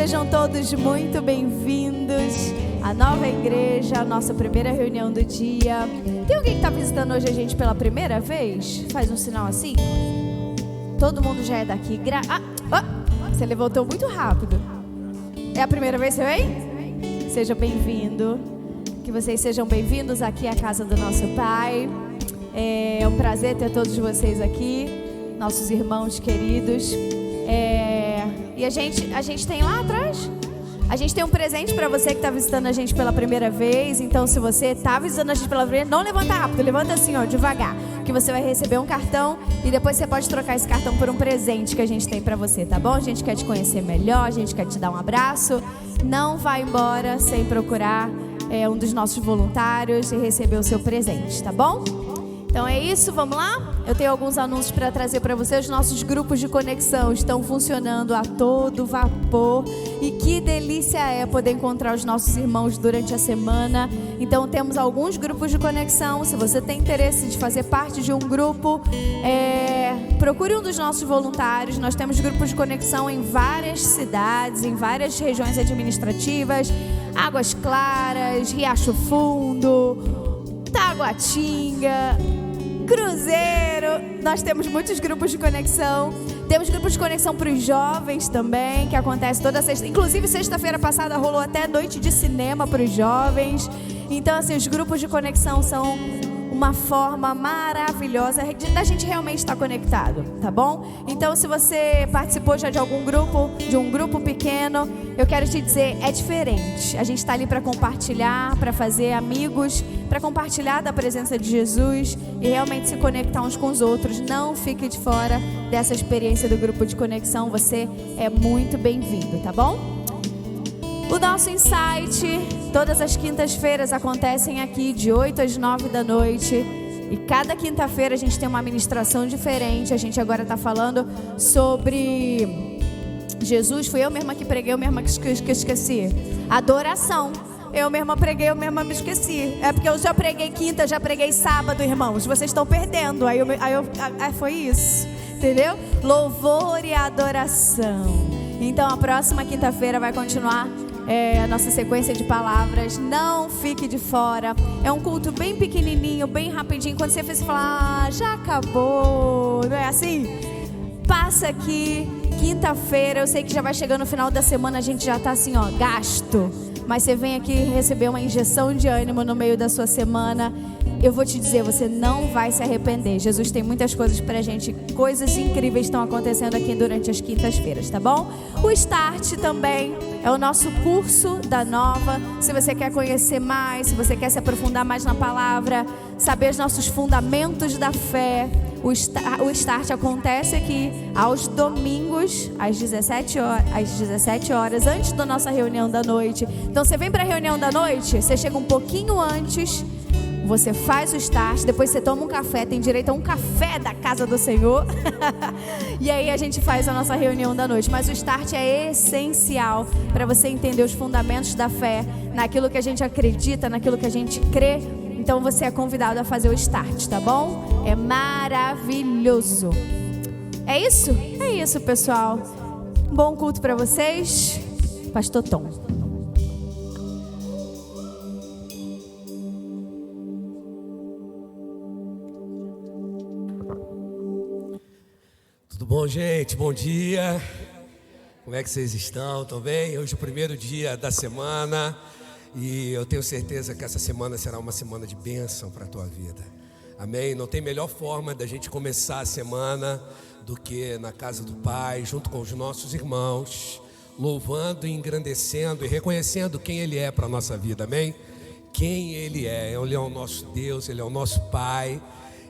Sejam todos muito bem-vindos à nova igreja, à nossa primeira reunião do dia. Tem alguém que está visitando hoje a gente pela primeira vez? Faz um sinal assim. Todo mundo já é daqui. Você levantou muito rápido. É a primeira vez que você vem? Seja bem-vindo. Que vocês sejam bem-vindos aqui à casa do nosso Pai. É um prazer ter todos vocês aqui, nossos irmãos queridos. E a gente tem lá atrás, a gente tem um presente para você que está visitando a gente pela primeira vez. Então, se você está visitando a gente pela primeira vez, não levanta rápido, levanta assim, ó, devagar, que você vai receber um cartão e depois você pode trocar esse cartão por um presente que a gente tem para você, tá bom? A gente quer te conhecer melhor, a gente quer te dar um abraço. Não vai embora sem procurar um dos nossos voluntários e receber o seu presente, tá bom? Então é isso, vamos lá? Eu tenho alguns anúncios para trazer para vocês. Os nossos grupos de conexão estão funcionando a todo vapor. E que delícia é poder encontrar os nossos irmãos durante a semana. Então temos alguns grupos de conexão. Se você tem interesse de fazer parte de um grupo, procure um dos nossos voluntários. Nós temos grupos de conexão em várias cidades, em várias regiões administrativas. Águas Claras, Riacho Fundo, Taguatinga, Cruzeiro. Nós temos muitos grupos de conexão. Temos grupos de conexão para os jovens também, que acontece toda sexta. Inclusive, sexta-feira passada rolou até noite de cinema para os jovens. Então, assim, os grupos de conexão são uma forma maravilhosa da gente realmente estar conectado, tá bom? Então, se você participou já de algum grupo, de um grupo pequeno, eu quero te dizer, é diferente. A gente está ali para compartilhar, para fazer amigos, para compartilhar da presença de Jesus e realmente se conectar uns com os outros. Não fique de fora dessa experiência do grupo de conexão. Você é muito bem-vindo, tá bom? O nosso Insight, todas as quintas-feiras acontecem aqui de 8 às 9 da noite. E cada quinta-feira a gente tem uma ministração diferente. A gente agora está falando sobre Jesus. Fui eu mesma que preguei, eu mesma que esqueci. Adoração. Eu mesma preguei, eu mesma me esqueci. É porque eu já preguei quinta, já preguei sábado, irmãos. Vocês estão perdendo. Foi isso. Entendeu? Louvor e adoração. Então a próxima quinta-feira vai continuar a nossa sequência de palavras. Não fique de fora. É um culto bem pequenininho, bem rapidinho. Quando você falar, já acabou, não é assim? Passa aqui, quinta-feira. Eu sei que já vai chegando no final da semana, a gente já tá assim, ó, gasto. Mas você vem aqui receber uma injeção de ânimo no meio da sua semana. Eu vou te dizer, você não vai se arrepender. Jesus tem muitas coisas pra gente. Coisas incríveis estão acontecendo aqui durante as quintas-feiras, tá bom? O Start também é o nosso curso da Nova. Se você quer conhecer mais, se você quer se aprofundar mais na palavra, saber os nossos fundamentos da fé, o Start acontece aqui aos domingos, às 17 horas, antes da nossa reunião da noite. Então você vem pra reunião da noite, você chega um pouquinho antes, você faz o Start, depois você toma um café, tem direito a um café da casa do Senhor. E aí a gente faz a nossa reunião da noite. Mas o Start é essencial para você entender os fundamentos da fé, naquilo que a gente acredita, naquilo que a gente crê. Então você é convidado a fazer o Start, tá bom? É maravilhoso. É isso? É isso, pessoal. Bom culto para vocês. Pastor Tom. Tudo bom, gente? Bom dia. Como é que vocês estão? Estão bem? Hoje é o primeiro dia da semana e eu tenho certeza que essa semana será uma semana de bênção para a tua vida. Amém? Não tem melhor forma da gente começar a semana do que na casa do Pai, junto com os nossos irmãos, louvando, engrandecendo e reconhecendo quem Ele é para a nossa vida. Amém? Quem Ele é o nosso Deus, Ele é o nosso Pai.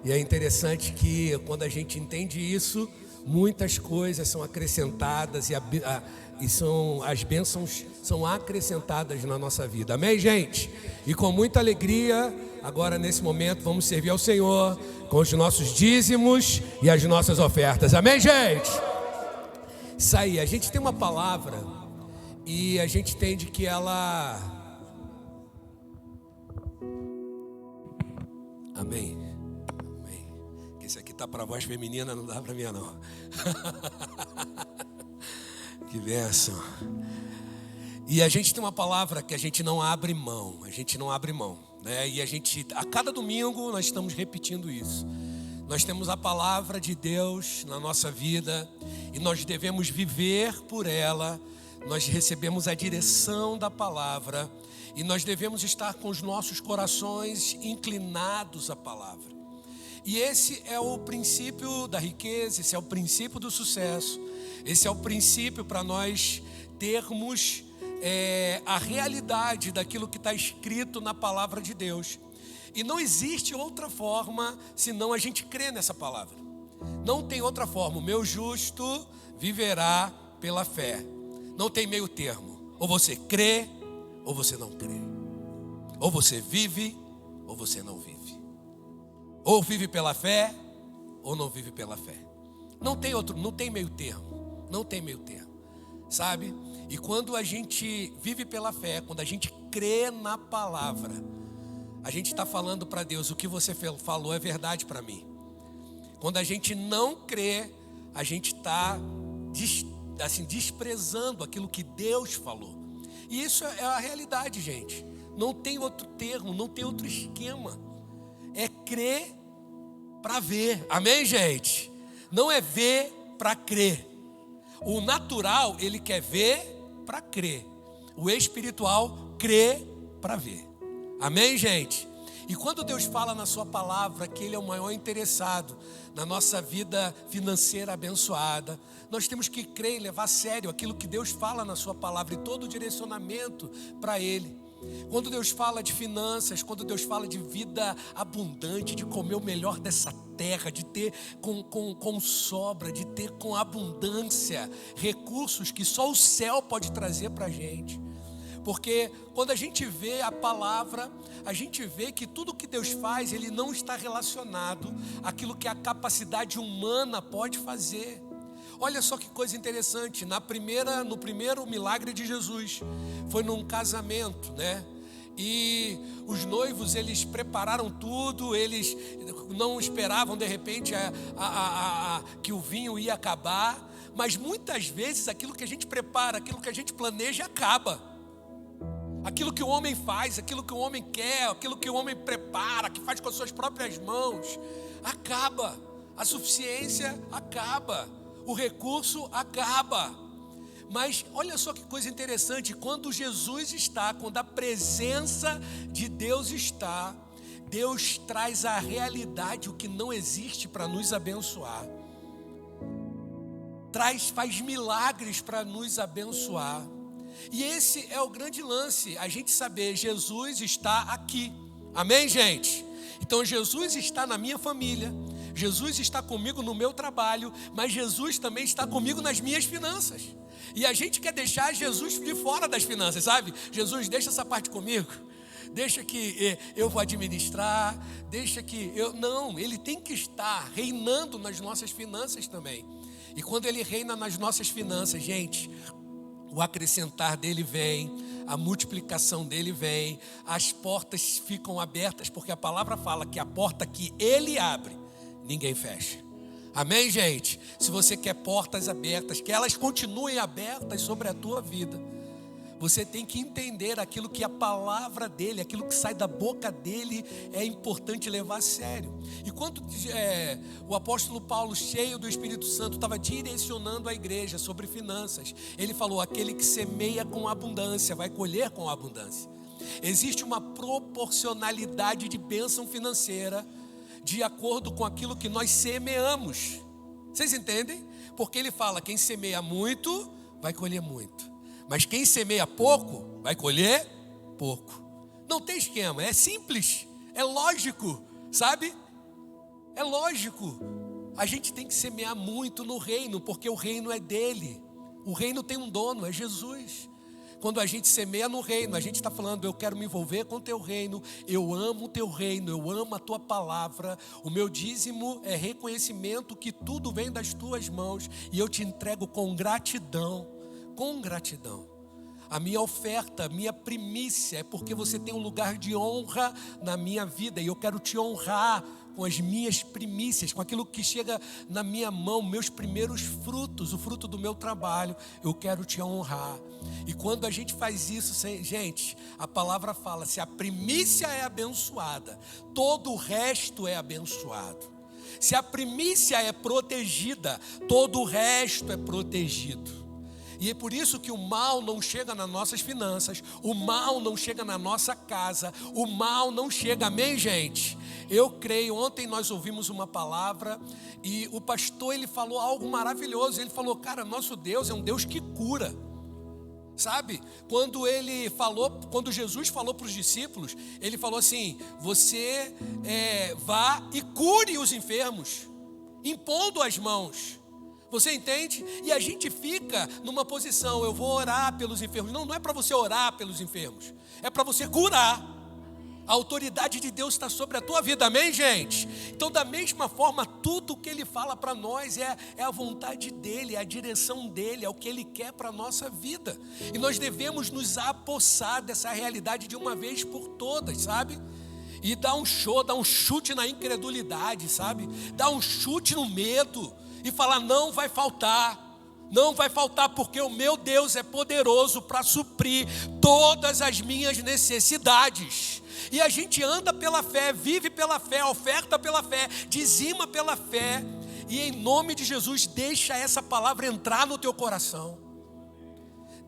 E é interessante que quando a gente entende isso, muitas coisas são acrescentadas e as bênçãos são acrescentadas na nossa vida. Amém, gente? E com muita alegria, agora nesse momento, vamos servir ao Senhor com os nossos dízimos e as nossas ofertas. Amém, gente? Isso aí, a gente tem uma palavra e a gente entende que ela... Amém. Esse aqui tá para voz feminina, não dá para mim não. Que bênção. E a gente tem uma palavra que a gente não abre mão, né? E a cada domingo nós estamos repetindo isso. Nós temos a palavra de Deus na nossa vida e nós devemos viver por ela. Nós recebemos a direção da palavra e nós devemos estar com os nossos corações inclinados à palavra. E esse é o princípio da riqueza, esse é o princípio do sucesso, esse é o princípio para nós termos a realidade daquilo que está escrito na palavra de Deus. E não existe outra forma senão a gente crer nessa palavra. Não tem outra forma. O meu justo viverá pela fé. Não tem meio termo. Ou você crê ou você não crê. Ou você vive ou você não vive. Ou vive pela fé ou não vive pela fé. Não tem meio termo. Não tem meio termo. Sabe? E quando a gente vive pela fé, quando a gente crê na palavra, a gente está falando para Deus: o que você falou é verdade para mim. Quando a gente não crê, a gente está desprezando aquilo que Deus falou. E isso é a realidade, gente. Não tem outro termo, não tem outro esquema. É crer para ver. Amém, gente? Não é ver para crer. O natural, ele quer ver para crer. O espiritual crê para ver. Amém, gente? E quando Deus fala na sua palavra que Ele é o maior interessado na nossa vida financeira abençoada, nós temos que crer e levar a sério aquilo que Deus fala na sua palavra e todo o direcionamento para Ele. Quando Deus fala de finanças, quando Deus fala de vida abundante, de comer o melhor dessa terra, de ter com sobra, de ter com abundância recursos que só o céu pode trazer para a gente. Porque quando a gente vê a palavra, a gente vê que tudo que Deus faz, Ele não está relacionado àquilo que a capacidade humana pode fazer. Olha só que coisa interessante, no primeiro milagre de Jesus, foi num casamento, né? E os noivos, eles prepararam tudo, eles não esperavam de repente que o vinho ia acabar, mas muitas vezes aquilo que a gente prepara, aquilo que a gente planeja acaba. Aquilo que o homem faz, aquilo que o homem quer, aquilo que o homem prepara, que faz com as suas próprias mãos, acaba. A suficiência acaba. O recurso acaba. Mas olha só que coisa interessante, quando Jesus está, quando a presença de Deus está, Deus traz à realidade o que não existe para nos abençoar. Faz milagres para nos abençoar. E esse é o grande lance, a gente saber, Jesus está aqui. Amém, gente? Então Jesus está na minha família, Jesus está comigo no meu trabalho, mas Jesus também está comigo nas minhas finanças. E a gente quer deixar Jesus de fora das finanças, sabe? Jesus, deixa essa parte comigo, deixa que eu vou administrar, deixa que eu... Não, Ele tem que estar reinando nas nossas finanças também. E quando Ele reina nas nossas finanças, gente, o acrescentar dele vem, a multiplicação dele vem, as portas ficam abertas, porque a palavra fala que a porta que Ele abre, ninguém fecha. Amém, gente? Se você quer portas abertas, que elas continuem abertas sobre a tua vida, você tem que entender aquilo que a palavra dele, aquilo que sai da boca dele, é importante levar a sério. E quando o apóstolo Paulo, cheio do Espírito Santo, estava direcionando a igreja sobre finanças, ele falou: aquele que semeia com abundância vai colher com abundância. Existe uma proporcionalidade de bênção financeira de acordo com aquilo que nós semeamos. Vocês entendem? Porque ele fala: quem semeia muito vai colher muito, mas quem semeia pouco vai colher pouco. Não tem esquema, é simples, é lógico, sabe? É lógico. A gente tem que semear muito no reino, porque o reino é dele. O reino tem um dono, é Jesus. Quando a gente semeia no reino, a gente está falando: eu quero me envolver com o teu reino, eu amo o teu reino, eu amo a tua palavra. O meu dízimo é reconhecimento que tudo vem das tuas mãos e eu te entrego com gratidão. Com gratidão. A minha oferta, a minha primícia é porque você tem um lugar de honra na minha vida e eu quero te honrar com as minhas primícias, com aquilo que chega na minha mão, meus primeiros frutos, o fruto do meu trabalho, eu quero te honrar. E quando a gente faz isso, gente, a palavra fala, se a primícia é abençoada, todo o resto é abençoado. Se a primícia é protegida, todo o resto é protegido. E é por isso que o mal não chega nas nossas finanças, o mal não chega na nossa casa, o mal não chega, amém, gente? Eu creio, ontem nós ouvimos uma palavra e o pastor, ele falou algo maravilhoso. Ele falou, cara, nosso Deus é um Deus que cura. Sabe, quando Jesus falou para os discípulos, ele falou assim, você vá e cure os enfermos, impondo as mãos. Você entende? E a gente fica numa posição, eu vou orar pelos enfermos. Não é para você orar pelos enfermos, é para você curar. A autoridade de Deus está sobre a tua vida, amém, gente? Então, da mesma forma, tudo que Ele fala para nós é a vontade dEle, é a direção dEle, é o que Ele quer para a nossa vida. E nós devemos nos apossar dessa realidade de uma vez por todas, sabe? E dar um chute na incredulidade, sabe? Dar um chute no medo e falar, não vai faltar, porque o meu Deus é poderoso para suprir todas as minhas necessidades. E a gente anda pela fé, vive pela fé, oferta pela fé, dizima pela fé. E em nome de Jesus, deixa essa palavra entrar no teu coração.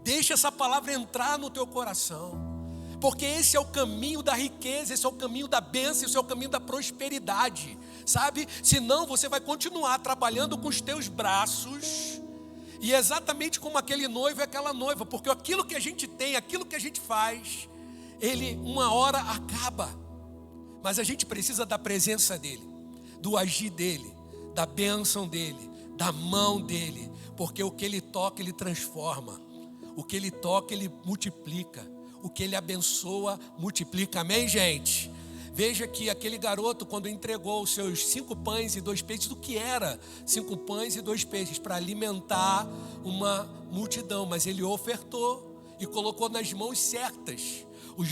Deixa essa palavra entrar no teu coração. Porque esse é o caminho da riqueza, esse é o caminho da bênção, esse é o caminho da prosperidade. Sabe? Senão você vai continuar trabalhando com os teus braços. E é exatamente como aquele noivo e aquela noiva. Porque aquilo que a gente tem, aquilo que a gente faz, ele uma hora acaba. Mas a gente precisa da presença dele, do agir dele, da bênção dele, da mão dele. Porque o que ele toca, ele transforma. O que ele toca, ele multiplica. O que ele abençoa, multiplica. Amém, gente? Veja que aquele garoto, quando entregou os seus 5 pães e 2 peixes, do que era 5 pães e 2 peixes? Para alimentar uma multidão. Mas ele ofertou e colocou nas mãos certas. O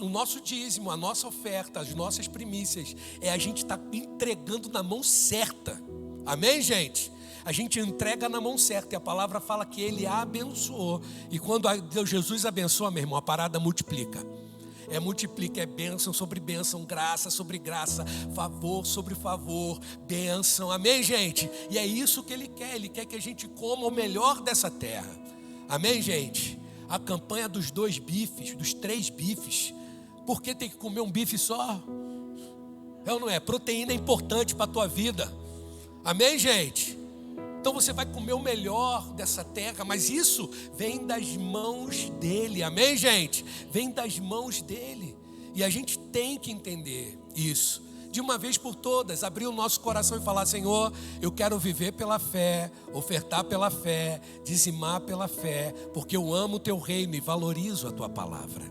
nosso dízimo, a nossa oferta, as nossas primícias, a gente estar entregando na mão certa. Amém, gente? A gente entrega na mão certa e a palavra fala que ele abençoou. E quando Jesus abençoa, meu irmão, a parada multiplica. Multiplica, é bênção sobre bênção, graça sobre graça, favor sobre favor, bênção, amém, gente? E é isso que Ele quer que a gente coma o melhor dessa terra, amém, gente? A campanha dos 2 bifes, dos 3 bifes, por que tem que comer um bife só? É ou não é? Proteína é importante para a tua vida, amém, gente? Então você vai comer o melhor dessa terra, mas isso vem das mãos dele, amém, gente? Vem das mãos dele. E a gente tem que entender isso. De uma vez por todas, abrir o nosso coração e falar, Senhor, eu quero viver pela fé, ofertar pela fé, dizimar pela fé, porque eu amo o teu reino e valorizo a tua palavra.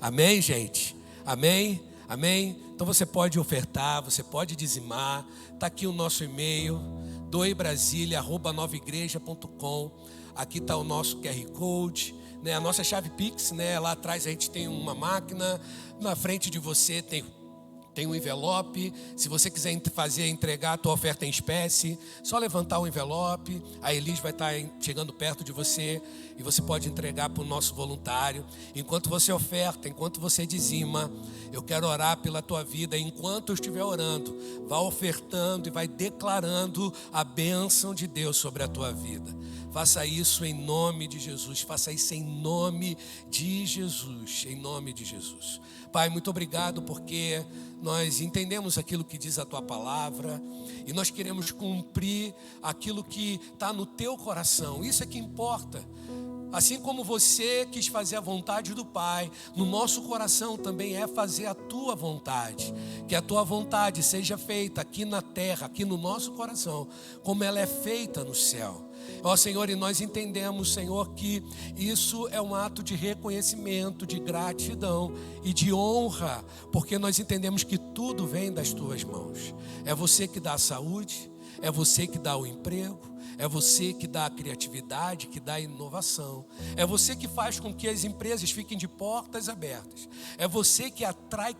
Amém, gente? Amém? Amém? Então você pode ofertar, você pode dizimar. Está aqui o nosso e-mail, doebrasilia@novaigreja.com. Aqui está o nosso QR Code, né? A nossa chave Pix, né? Lá atrás a gente tem uma máquina, na frente de você tem um envelope. Se você quiser entregar a tua oferta em espécie, só levantar o envelope, a Elis vai estar chegando perto de você e você pode entregar para o nosso voluntário. Enquanto você oferta, enquanto você dizima, eu quero orar pela tua vida. Enquanto eu estiver orando, vá ofertando e vai declarando a bênção de Deus sobre a tua vida. Faça isso em nome de Jesus, faça isso em nome de Jesus, em nome de Jesus. Pai, muito obrigado porque nós entendemos aquilo que diz a tua palavra e nós queremos cumprir aquilo que está no teu coração. Isso é que importa. Assim como você quis fazer a vontade do Pai, no nosso coração também é fazer a tua vontade. Que a tua vontade seja feita aqui na terra, aqui no nosso coração, como ela é feita no céu. Ó Senhor, e nós entendemos, Senhor, que isso é um ato de reconhecimento, de gratidão e de honra, porque nós entendemos que tudo vem das tuas mãos. É você que dá a saúde, é você que dá o emprego, É você que dá a criatividade, que dá a inovação. É você que faz com que as empresas fiquem de portas abertas. É você que atrai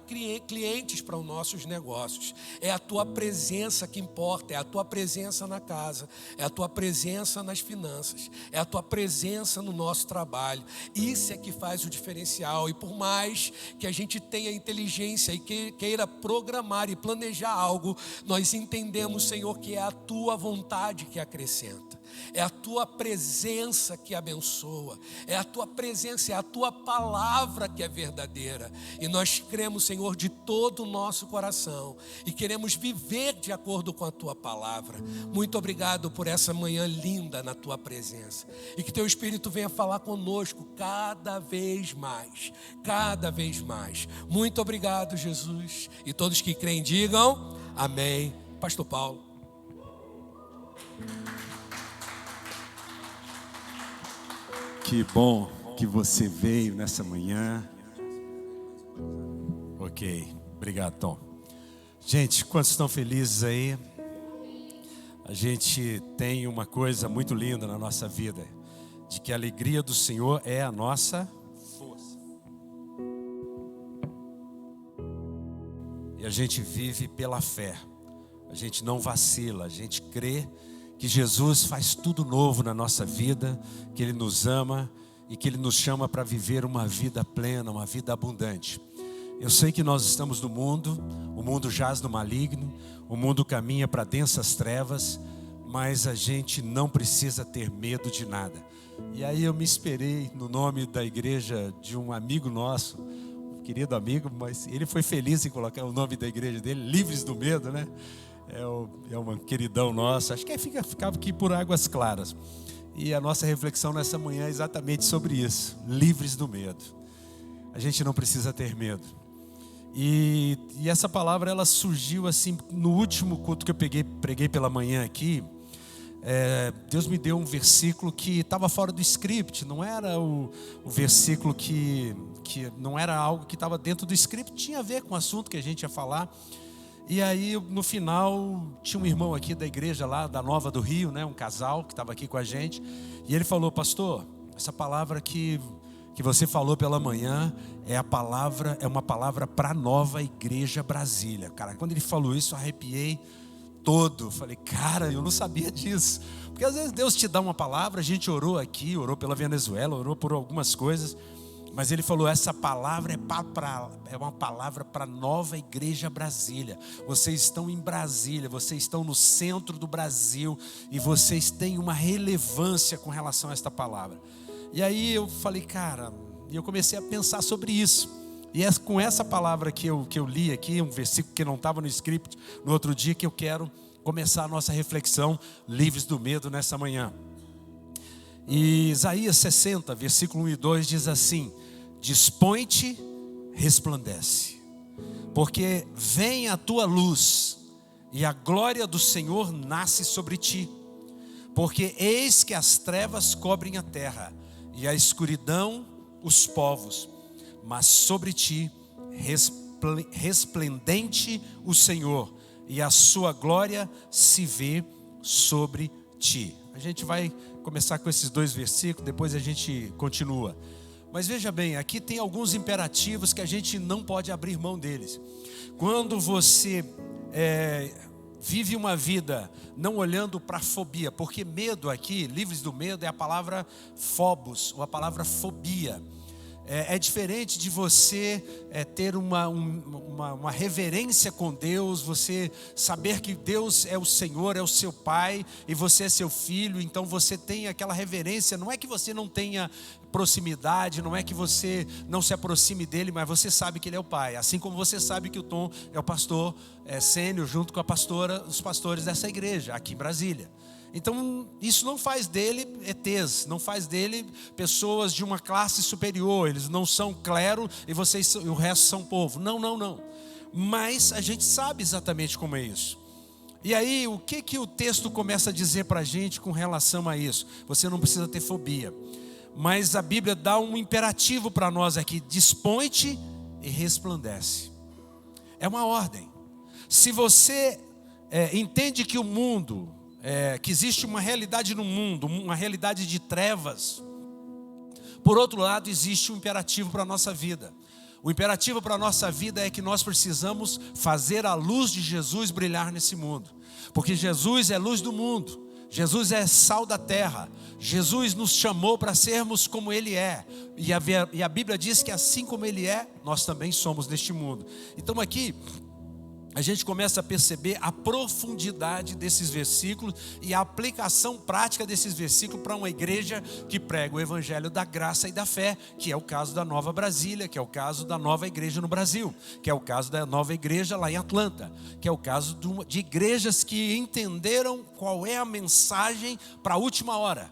clientes para os nossos negócios. É a tua presença que importa, é a tua presença na casa, é a tua presença nas finanças, é a tua presença no nosso trabalho. Isso é que faz o diferencial. E por mais que a gente tenha inteligência e queira programar e planejar algo, nós entendemos, Senhor, que é a tua vontade que acrescenta. É a tua presença que abençoa, é a tua presença, é a tua palavra que é verdadeira. E nós cremos, Senhor, de todo o nosso coração e queremos viver de acordo com a tua palavra. Muito obrigado por essa manhã linda na tua presença. E que teu Espírito venha falar conosco cada vez mais, cada vez mais. Muito obrigado, Jesus. E todos que creem digam amém. Pastor Paulo. Que bom que você veio nessa manhã. Ok, obrigado, Tom. Gente, quantos estão felizes aí? A gente tem uma coisa muito linda na nossa vida, de que a alegria do Senhor é a nossa força. E a gente vive pela fé. A gente não vacila, a gente crê que Jesus faz tudo novo na nossa vida, que Ele nos ama e que Ele nos chama para viver uma vida plena, uma vida abundante. Eu sei que nós estamos no mundo, o mundo jaz no maligno, o mundo caminha para densas trevas, mas a gente não precisa ter medo de nada. E aí eu me esperei no nome da igreja de um amigo nosso, um querido amigo, mas ele foi feliz em colocar o nome da igreja dele, Livres do Medo, né? É um queridão nosso, acho que ficava aqui por Águas Claras. E a nossa reflexão nessa manhã é exatamente sobre isso, livres do medo. A gente não precisa ter medo. E essa palavra ela surgiu assim no último culto que eu preguei pela manhã aqui. Deus me deu um versículo que estava fora do script, não era o versículo que não era algo que estava dentro do script, tinha a ver com o assunto que a gente ia falar. E aí no final tinha um irmão aqui da igreja lá da Nova do Rio, né, um casal que estava aqui com a gente, e ele falou: pastor, essa palavra que você falou pela manhã é uma palavra para a Nova Igreja Brasília. Cara, quando ele falou isso eu arrepiei todo. Falei, cara, eu não sabia disso. Porque às vezes Deus te dá uma palavra, a gente orou aqui, orou pela Venezuela, orou por algumas coisas, mas ele falou, essa palavra é uma palavra para a Nova Igreja Brasília. Vocês estão em Brasília, vocês estão no centro do Brasil e vocês têm uma relevância com relação a esta palavra. E aí eu falei, cara, e eu comecei a pensar sobre isso. E é com essa palavra que eu li aqui, um versículo que não estava no script, no outro dia, que eu quero começar a nossa reflexão, livres do medo, nessa manhã. E Isaías 60, versículo 1 e 2 diz assim: dispõe-te, resplandece, porque vem a tua luz, e a glória do Senhor nasce sobre ti. Porque eis que as trevas cobrem a terra, e a escuridão os povos, mas sobre ti resplendente o Senhor, e a sua glória se vê sobre ti. A gente vai começar com esses dois versículos, depois a gente continua. Mas veja bem, aqui tem alguns imperativos que a gente não pode abrir mão deles. Quando você vive uma vida não olhando para a fobia, porque medo aqui, livres do medo, é a palavra phobos, ou a palavra fobia. É diferente de você ter uma reverência com Deus, você saber que Deus é o Senhor, é o seu Pai, e você é seu filho, então você tem aquela reverência. Não é que você não tenha proximidade, não é que você não se aproxime dele, mas você sabe que ele é o Pai. Assim como você sabe que o Tom é o pastor sênior, junto com a pastora, os pastores dessa igreja, aqui em Brasília. Então isso não faz dele ETs, não faz dele pessoas de uma classe superior. Eles não são clero e o resto são povo. Não. Mas a gente sabe exatamente como é isso. E aí o que o texto começa a dizer para a gente com relação a isso? Você não precisa ter fobia, mas a Bíblia dá um imperativo para nós aqui: dispõe-te e resplandece. É uma ordem. Se você entende que o mundo que existe uma realidade no mundo, uma realidade de trevas. Por outro lado, existe um imperativo para a nossa vida. O imperativo para a nossa vida é que nós precisamos fazer a luz de Jesus brilhar nesse mundo. Porque Jesus é luz do mundo. Jesus é sal da terra. Jesus nos chamou para sermos como Ele é. E a Bíblia diz que assim como Ele é, nós também somos neste mundo. Então aqui a gente começa a perceber a profundidade desses versículos e a aplicação prática desses versículos para uma igreja que prega o evangelho da graça e da fé, que é o caso da Nova Brasília, que é o caso da nova igreja no Brasil, que é o caso da nova igreja lá em Atlanta, que é o caso de igrejas que entenderam qual é a mensagem para a última hora.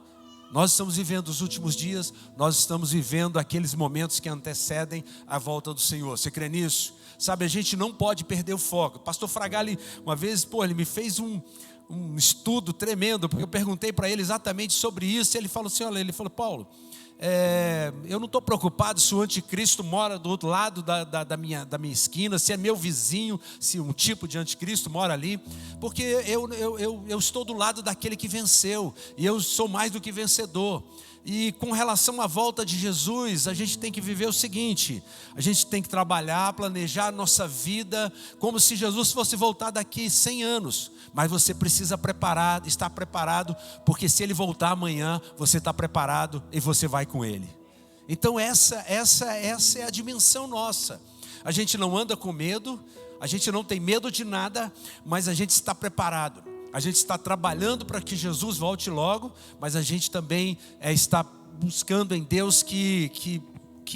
Nós estamos vivendo os últimos dias, nós estamos vivendo aqueles momentos que antecedem a volta do Senhor. Você crê nisso? Sabe, a gente não pode perder o foco. Pastor Fragali, uma vez, ele me fez um estudo tremendo, porque eu perguntei para ele exatamente sobre isso, e ele falou assim, olha, Paulo, eu não estou preocupado se o anticristo mora do outro lado da minha esquina, se é meu vizinho, se um tipo de anticristo mora ali, porque eu estou do lado daquele que venceu, e eu sou mais do que vencedor. E com relação à volta de Jesus, a gente tem que viver o seguinte: a gente tem que trabalhar, planejar a nossa vida como se Jesus fosse voltar daqui 100 anos. Mas você precisa estar preparado, porque se Ele voltar amanhã, você está preparado e você vai com Ele. Então essa é a dimensão nossa. A gente não anda com medo, a gente não tem medo de nada, mas a gente está preparado. A gente está trabalhando para que Jesus volte logo, mas a gente também está buscando em Deus que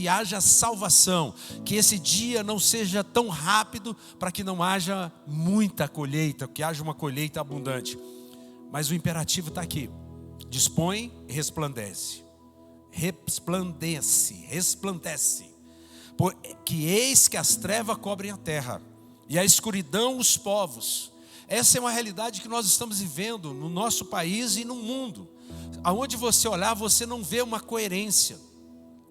haja salvação, que esse dia não seja tão rápido para que não haja muita colheita, que haja uma colheita abundante. Mas o imperativo está aqui: dispõe e resplandece. Resplandece. Porque eis que as trevas cobrem a terra, e a escuridão os povos. Essa é uma realidade que nós estamos vivendo no nosso país e no mundo. Aonde você olhar, você não vê uma coerência.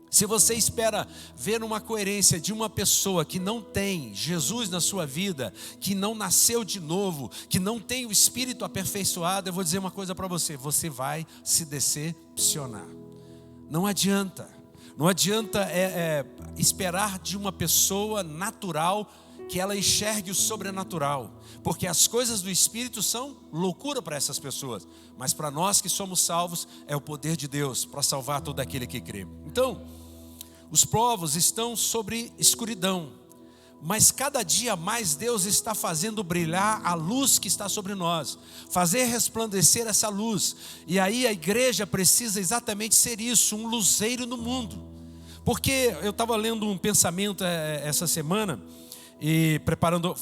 Se você espera ver uma coerência de uma pessoa que não tem Jesus na sua vida, que não nasceu de novo, que não tem o Espírito aperfeiçoado, eu vou dizer uma coisa para você: você vai se decepcionar. Não adianta. Não adianta esperar de uma pessoa natural que ela enxergue o sobrenatural, porque as coisas do Espírito são loucura para essas pessoas, mas para nós que somos salvos, é o poder de Deus para salvar todo aquele que crê. Então, os povos estão sobre escuridão, mas cada dia mais Deus está fazendo brilhar a luz que está sobre nós, fazer resplandecer essa luz. E aí a igreja precisa exatamente ser isso, um luzeiro no mundo. Porque eu estava lendo um pensamento essa semana, e preparando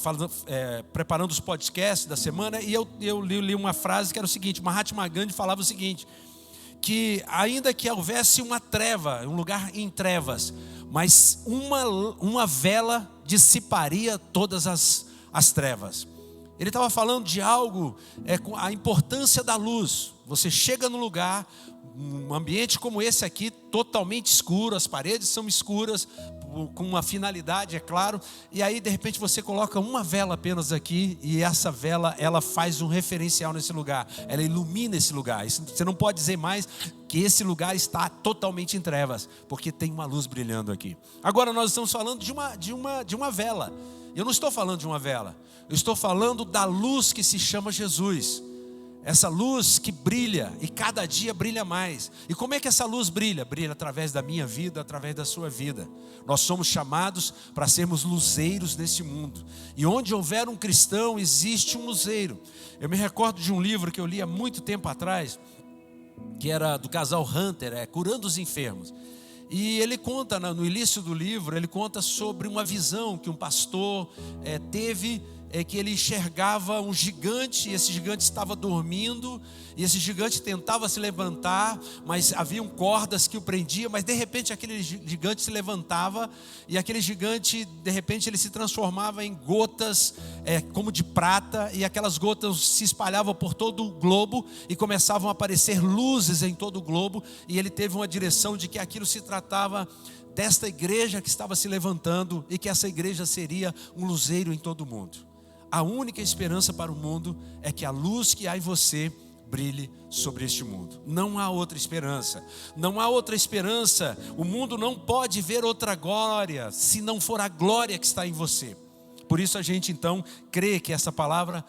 os podcasts da semana, e eu li uma frase que era o seguinte: Mahatma Gandhi falava o seguinte, que ainda que houvesse uma treva, um lugar em trevas, mas uma vela dissiparia todas as trevas. Ele estava falando de algo, a importância da luz. Você chega no lugar, um ambiente como esse aqui, totalmente escuro, as paredes são escuras, com uma finalidade, é claro, e aí de repente você coloca uma vela apenas aqui, e essa vela, ela faz um referencial nesse lugar, ela ilumina esse lugar. Você não pode dizer mais que esse lugar está totalmente em trevas, porque tem uma luz brilhando aqui. Agora nós estamos falando de uma vela. Eu não estou falando de uma vela, eu estou falando da luz que se chama Jesus. Essa luz que brilha, e cada dia brilha mais. E como é que essa luz brilha? Brilha através da minha vida, através da sua vida. Nós somos chamados para sermos luzeiros nesse mundo. E onde houver um cristão, existe um luzeiro. Eu me recordo de um livro que eu li há muito tempo atrás, que era do casal Hunter, Curando os Enfermos. E ele conta, no início do livro, ele conta sobre uma visão que um pastor teve, que ele enxergava um gigante, e esse gigante estava dormindo, e esse gigante tentava se levantar, mas haviam cordas que o prendiam, mas de repente aquele gigante se levantava, e aquele gigante, de repente ele se transformava em gotas, como de prata, e aquelas gotas se espalhavam por todo o globo, e começavam a aparecer luzes em todo o globo, e ele teve uma direção de que aquilo se tratava desta igreja que estava se levantando, e que essa igreja seria um luzeiro em todo o mundo. A única esperança para o mundo é que a luz que há em você brilhe sobre este mundo. Não há outra esperança. Não há outra esperança. O mundo não pode ver outra glória se não for a glória que está em você. Por isso a gente então crê que essa palavra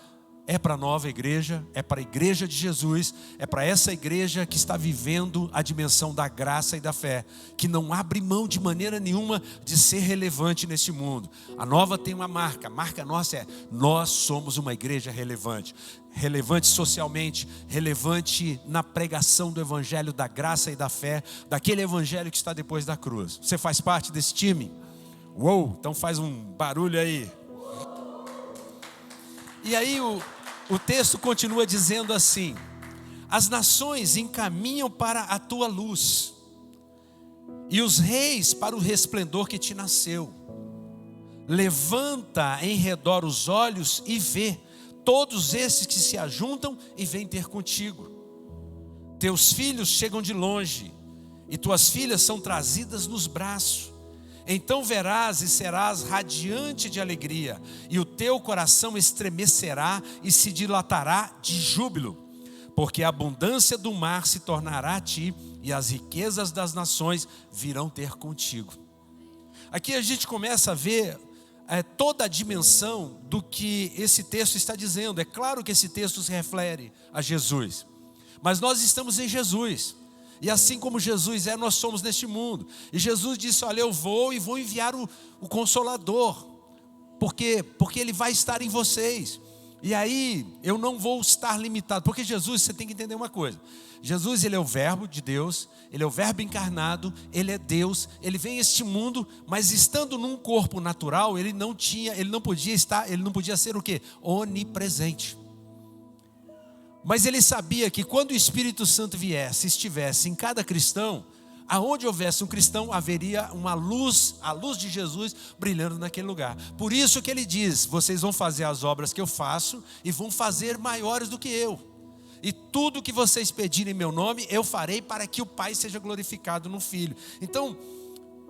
é para a nova igreja, é para a igreja de Jesus, é para essa igreja que está vivendo a dimensão da graça e da fé, que não abre mão de maneira nenhuma de ser relevante nesse mundo. A nova tem uma marca, a marca nossa é: nós somos uma igreja relevante. Relevante socialmente, relevante na pregação do evangelho da graça e da fé, daquele evangelho que está depois da cruz. Você faz parte desse time? Uou, então faz um barulho aí. E aí o texto continua dizendo assim: as nações encaminham para a tua luz, e os reis para o resplendor que te nasceu. Levanta em redor os olhos e vê todos esses que se ajuntam e vêm ter contigo. Teus filhos chegam de longe, e tuas filhas são trazidas nos braços. Então verás e serás radiante de alegria, e o teu coração estremecerá e se dilatará de júbilo, porque a abundância do mar se tornará a ti, e as riquezas das nações virão ter contigo. Aqui a gente começa a ver toda a dimensão do que esse texto está dizendo. É claro que esse texto se refere a Jesus, mas nós estamos em Jesus. E assim como Jesus é, nós somos neste mundo. E Jesus disse: olha, eu vou enviar o Consolador. Por quê? Porque Ele vai estar em vocês. E aí, eu não vou estar limitado. Porque Jesus, você tem que entender uma coisa. Jesus, Ele é o verbo de Deus. Ele é o verbo encarnado. Ele é Deus. Ele vem a este mundo, mas estando num corpo natural, Ele não podia ser o quê? Onipresente. Mas Ele sabia que quando o Espírito Santo viesse, estivesse em cada cristão, aonde houvesse um cristão, haveria uma luz, a luz de Jesus brilhando naquele lugar. Por isso que Ele diz: vocês vão fazer as obras que eu faço e vão fazer maiores do que eu. E tudo que vocês pedirem em meu nome, eu farei, para que o Pai seja glorificado no Filho. Então,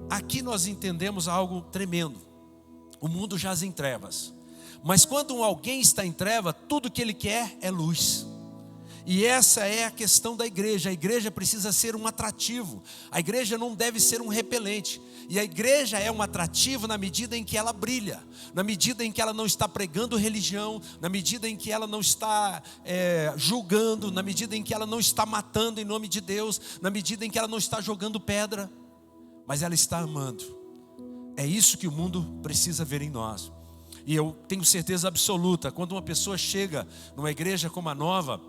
aqui nós entendemos algo tremendo. O mundo jaz em trevas, mas quando alguém está em treva, tudo que ele quer é luz. E essa é a questão da igreja. A igreja precisa ser um atrativo. A igreja não deve ser um repelente. E a igreja é um atrativo na medida em que ela brilha, na medida em que ela não está pregando religião, na medida em que ela não está julgando, na medida em que ela não está matando em nome de Deus, na medida em que ela não está jogando pedra, mas ela está amando. É isso que o mundo precisa ver em nós. E eu tenho certeza absoluta, quando uma pessoa chega numa igreja como a Nova,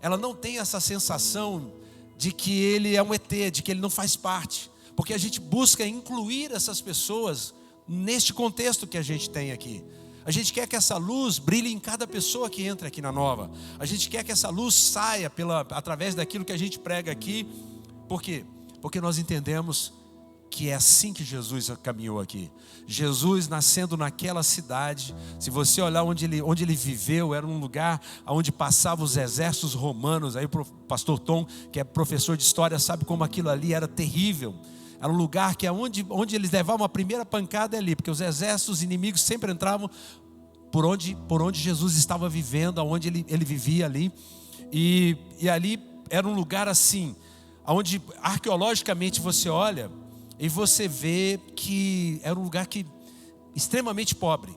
ela não tem essa sensação de que ele é um ET, de que ele não faz parte. Porque a gente busca incluir essas pessoas neste contexto que a gente tem aqui. A gente quer que essa luz brilhe em cada pessoa que entra aqui na Nova. A gente quer que essa luz saia através daquilo que a gente prega aqui. Por quê? Porque nós entendemos que é assim que Jesus caminhou aqui. Jesus nascendo naquela cidade, se você olhar onde ele viveu, era um lugar onde passavam os exércitos romanos. Aí o pastor Tom, que é professor de história, sabe como aquilo ali era terrível. Era um lugar que onde eles levavam a primeira pancada ali, porque os exércitos inimigos sempre entravam por onde Jesus estava vivendo, aonde ele vivia ali. E ali era um lugar assim, onde arqueologicamente você olha e você vê que era um lugar extremamente pobre.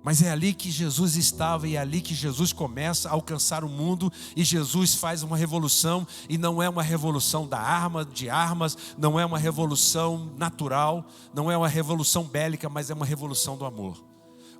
Mas é ali que Jesus estava, e é ali que Jesus começa a alcançar o mundo. E Jesus faz uma revolução, e não é uma revolução de armas, não é uma revolução natural, não é uma revolução bélica, mas é uma revolução do amor.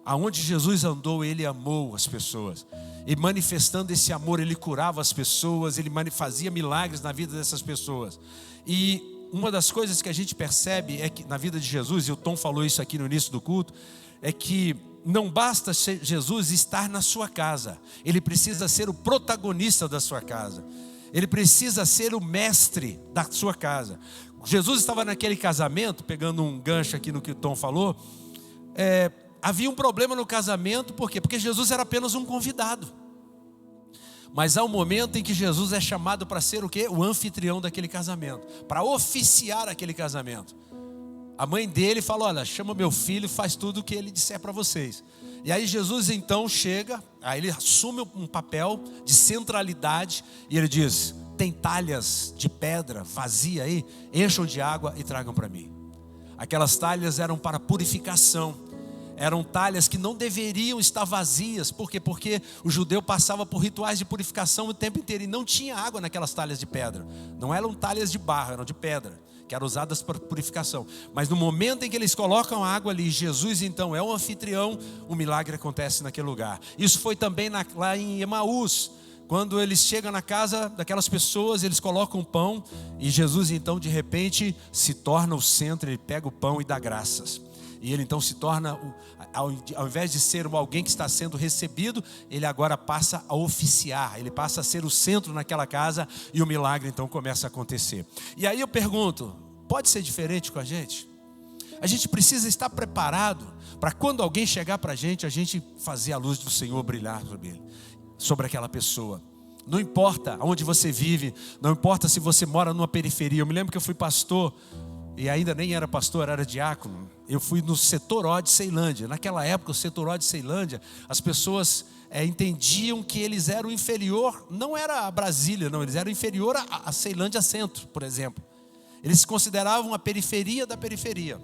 Aonde Jesus andou, Ele amou as pessoas. E manifestando esse amor, Ele curava as pessoas, Ele fazia milagres na vida dessas pessoas. E uma das coisas que a gente percebe é que na vida de Jesus, e o Tom falou isso aqui no início do culto, é que não basta Jesus estar na sua casa, Ele precisa ser o protagonista da sua casa. Ele precisa ser o mestre da sua casa. Jesus estava naquele casamento, pegando um gancho aqui no que o Tom falou, havia um problema no casamento. Por quê? Porque Jesus era apenas um convidado. Mas há um momento em que Jesus é chamado para ser o quê? O anfitrião daquele casamento, para oficiar aquele casamento. A mãe dele falou: olha, chama meu filho, faz tudo o que ele disser para vocês. E aí Jesus então chega, aí ele assume um papel de centralidade e ele diz: tem talhas de pedra vazia aí? Encham de água e tragam para mim. Aquelas talhas eram para purificação. Eram talhas que não deveriam estar vazias. Por quê? Porque o judeu passava por rituais de purificação o tempo inteiro e não tinha água naquelas talhas de pedra. Não eram talhas de barro, eram de pedra, que eram usadas para purificação. Mas no momento em que eles colocam a água ali, Jesus então é o anfitrião, um milagre acontece naquele lugar. Isso foi também lá em Emaús. Quando eles chegam na casa daquelas pessoas, eles colocam o pão e Jesus então de repente se torna o centro, ele pega o pão e dá graças. E ele então se torna, ao invés de ser alguém que está sendo recebido, ele agora passa a oficiar, ele passa a ser o centro naquela casa e o milagre então começa a acontecer. E aí eu pergunto, pode ser diferente com a gente? A gente precisa estar preparado para quando alguém chegar para a gente fazer a luz do Senhor brilhar sobre aquela pessoa. Não importa onde você vive, não importa se você mora numa periferia. Eu me lembro que eu fui pastor, e ainda nem era pastor, era diácono. Eu fui no setor O de Ceilândia. Naquela época, o setor O de Ceilândia, as pessoas entendiam que eles eram inferior, não era a Brasília, não, eles eram inferior a Ceilândia Centro, por exemplo. Eles se consideravam a periferia da periferia.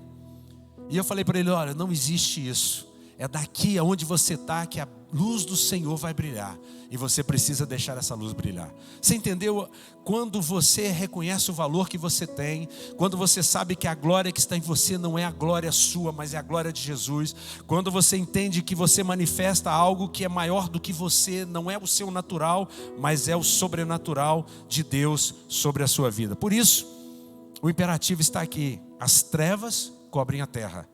E eu falei para ele: olha, não existe isso. É daqui aonde você está que a luz do Senhor vai brilhar. E você precisa deixar essa luz brilhar. Você entendeu? Quando você reconhece o valor que você tem, quando você sabe que a glória que está em você não é a glória sua, mas é a glória de Jesus. Quando você entende que você manifesta algo que é maior do que você, não é o seu natural, mas é o sobrenatural de Deus sobre a sua vida. Por isso, o imperativo está aqui: as trevas cobrem a terra,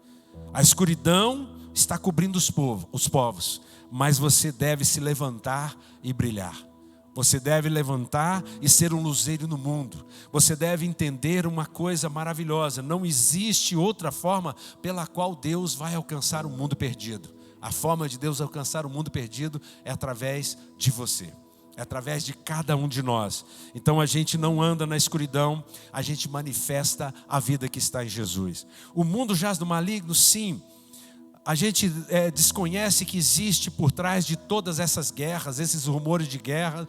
a escuridão está cobrindo os povos, mas você deve se levantar e brilhar. Você deve levantar e ser um luzeiro no mundo. Você deve entender uma coisa maravilhosa: não existe outra forma pela qual Deus vai alcançar o mundo perdido. A forma de Deus alcançar o mundo perdido é através de você, é através de cada um de nós. Então a gente não anda na escuridão, a gente manifesta a vida que está em Jesus. O mundo jaz do maligno, sim. A gente desconhece que existe por trás de todas essas guerras, esses rumores de guerra,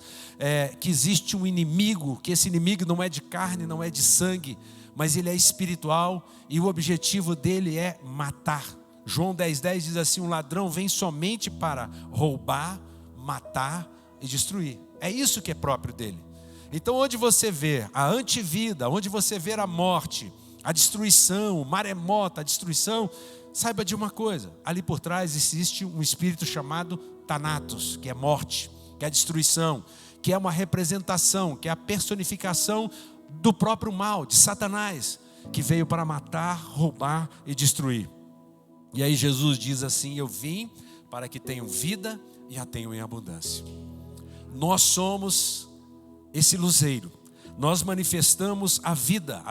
que existe um inimigo, que esse inimigo não é de carne, não é de sangue, mas ele é espiritual e o objetivo dele é matar. João 10:10 diz assim: um ladrão vem somente para roubar, matar e destruir. É isso que é próprio dele. Então onde você vê a antivida, onde você vê a morte, a destruição, o maremoto, a destruição, saiba de uma coisa: ali por trás existe um espírito chamado Thanatos, que é morte, que é destruição, que é uma representação, que é a personificação do próprio mal, de Satanás, que veio para matar, roubar e destruir. E aí Jesus diz assim: eu vim para que tenham vida e a tenham em abundância. Nós somos esse luzeiro. Nós manifestamos a vida,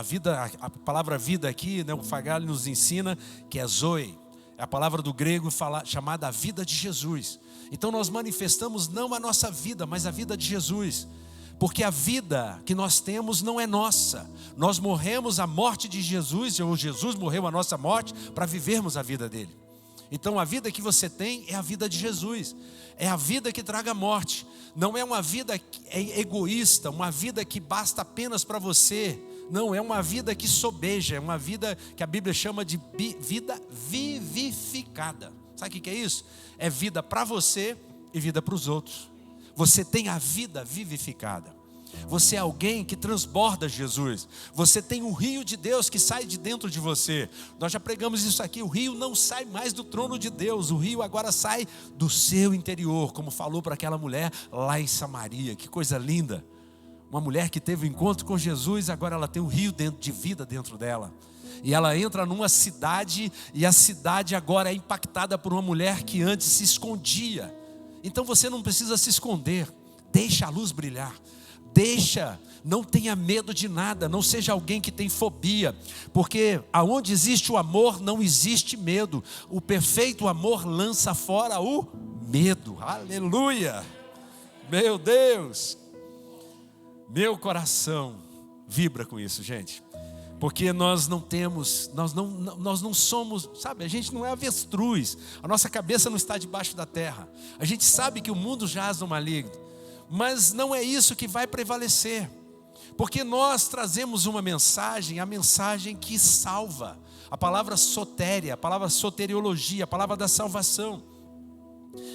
a palavra vida aqui, né, o Fagali nos ensina que é Zoe, é a palavra do grego chamada a vida de Jesus. Então nós manifestamos não a nossa vida, mas a vida de Jesus, porque a vida que nós temos não é nossa. Nós morremos a morte de Jesus, ou Jesus morreu a nossa morte para vivermos a vida dele. Então a vida que você tem é a vida de Jesus, é a vida que traga morte. Não é uma vida egoísta, uma vida que basta apenas para você. Não, é uma vida que sobeja, é uma vida que a Bíblia chama de vida vivificada. Sabe o que é isso? É vida para você e vida para os outros. Você tem a vida vivificada. Você é alguém que transborda Jesus. Você tem um rio de Deus que sai de dentro de você. Nós já pregamos isso aqui. O rio não sai mais do trono de Deus. O rio agora sai do seu interior, como falou para aquela mulher lá em Samaria. Que coisa linda. Uma mulher que teve um encontro com Jesus, agora ela tem um rio de vida dentro dela. E ela entra numa cidade, e a cidade agora é impactada por uma mulher que antes se escondia. Então você não precisa se esconder. Deixa a luz brilhar. Não tenha medo de nada, não seja alguém que tem fobia, porque aonde existe o amor não existe medo. O perfeito amor lança fora o medo. Aleluia! Meu Deus! Meu coração vibra com isso, gente. Porque nós não somos, sabe, a gente não é avestruz, a nossa cabeça não está debaixo da terra. A gente sabe que o mundo jaz no maligno, mas não é isso que vai prevalecer. Porque nós trazemos uma mensagem, a mensagem que salva. A palavra sotéria, a palavra soteriologia, a palavra da salvação.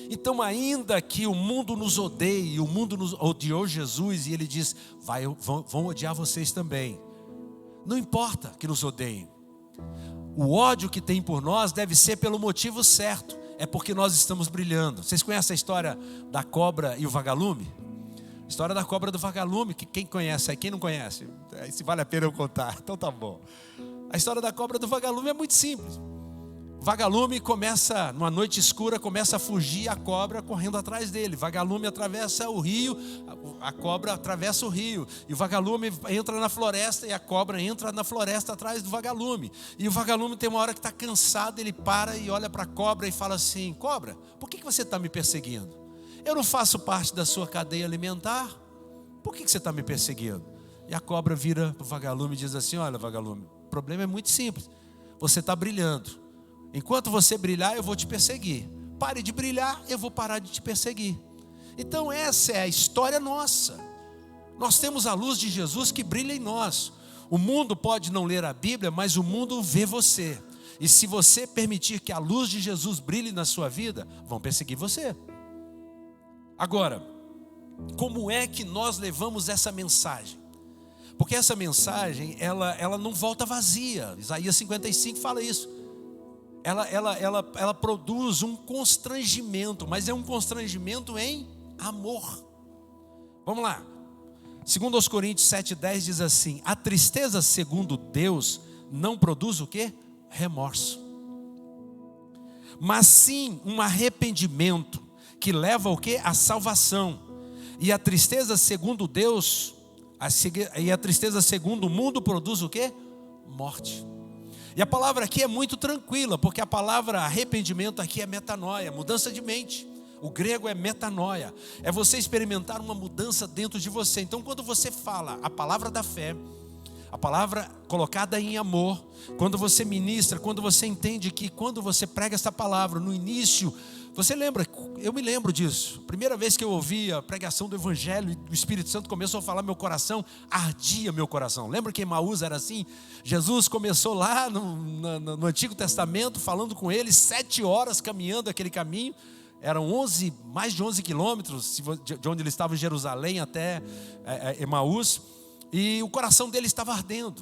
Então, ainda que o mundo nos odeie, o mundo nos odiou Jesus, e ele diz, vão odiar vocês também. Não importa que nos odeiem. O ódio que tem por nós deve ser pelo motivo certo. É porque nós estamos brilhando. Vocês conhecem a história da cobra e o vagalume? A história da cobra e do vagalume, que quem conhece aí, quem não conhece? Se vale a pena eu contar, então tá bom. A história da cobra e do vagalume é muito simples. O vagalume começa, numa noite escura, começa a fugir, a cobra correndo atrás dele. Vagalume atravessa o rio, a cobra atravessa o rio. E o vagalume entra na floresta e a cobra entra na floresta atrás do vagalume. E o vagalume tem uma hora que está cansado, ele para e olha para a cobra e fala assim, cobra, por que você está me perseguindo? Eu não faço parte da sua cadeia alimentar? Por que você está me perseguindo? E a cobra vira para o vagalume e diz assim, olha vagalume, o problema é muito simples, você está brilhando. Enquanto você brilhar, eu vou te perseguir. Pare de brilhar, eu vou parar de te perseguir. Então essa é a história nossa. Nós temos a luz de Jesus que brilha em nós. O mundo pode não ler a Bíblia, mas o mundo vê você. E se você permitir que a luz de Jesus brilhe na sua vida, vão perseguir você. Agora, como é que nós levamos essa mensagem? Porque essa mensagem, ela não volta vazia. Isaías 55 fala isso. Ela produz um constrangimento, mas é um constrangimento em amor. Vamos lá. 2 Coríntios 7,10 diz assim: a tristeza segundo Deus não produz o quê? Remorso. Mas sim um arrependimento que leva ao quê? A salvação. E a tristeza segundo Deus, e a tristeza segundo o mundo produz o quê? Morte. E a palavra aqui é muito tranquila, porque a palavra arrependimento aqui é metanoia, mudança de mente. O grego é metanoia, é você experimentar uma mudança dentro de você. Então quando você fala a palavra da fé, a palavra colocada em amor, quando você ministra, quando você entende que quando você prega essa palavra no início, você lembra, eu me lembro disso, primeira vez que eu ouvi a pregação do Evangelho, o Espírito Santo começou a falar, meu coração, ardia meu coração. Lembra que Emaús era assim? Jesus começou lá no Antigo Testamento, falando com eles, 7 horas caminhando aquele caminho, eram mais de 11 quilômetros, de onde eles estavam em Jerusalém até Emaús, e o coração dele estava ardendo.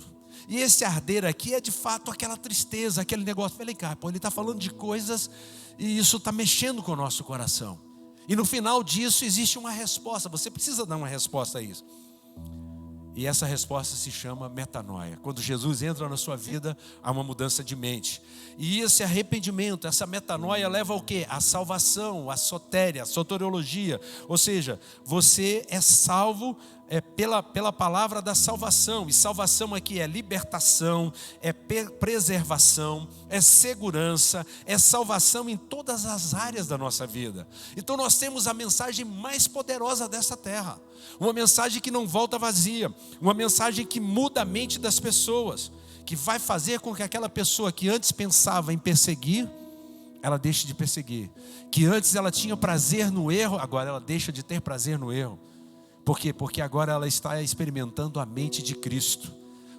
E esse arder aqui é de fato aquela tristeza, aquele negócio. Falei, cara, ele está falando de coisas e isso está mexendo com o nosso coração. E no final disso existe uma resposta. Você precisa dar uma resposta a isso. E essa resposta se chama metanoia. Quando Jesus entra na sua vida, há uma mudança de mente. E esse arrependimento, essa metanoia leva ao quê? A salvação, a sotéria, a soteriologia. Ou seja, você é salvo pela palavra da salvação. E salvação aqui é libertação, é preservação, é segurança, é salvação em todas as áreas da nossa vida. Então nós temos a mensagem mais poderosa dessa terra. Uma mensagem que não volta vazia, uma mensagem que muda a mente das pessoas, que vai fazer com que aquela pessoa que antes pensava em perseguir, ela deixe de perseguir. Que antes ela tinha prazer no erro, agora ela deixa de ter prazer no erro. Por quê? Porque agora ela está experimentando a mente de Cristo.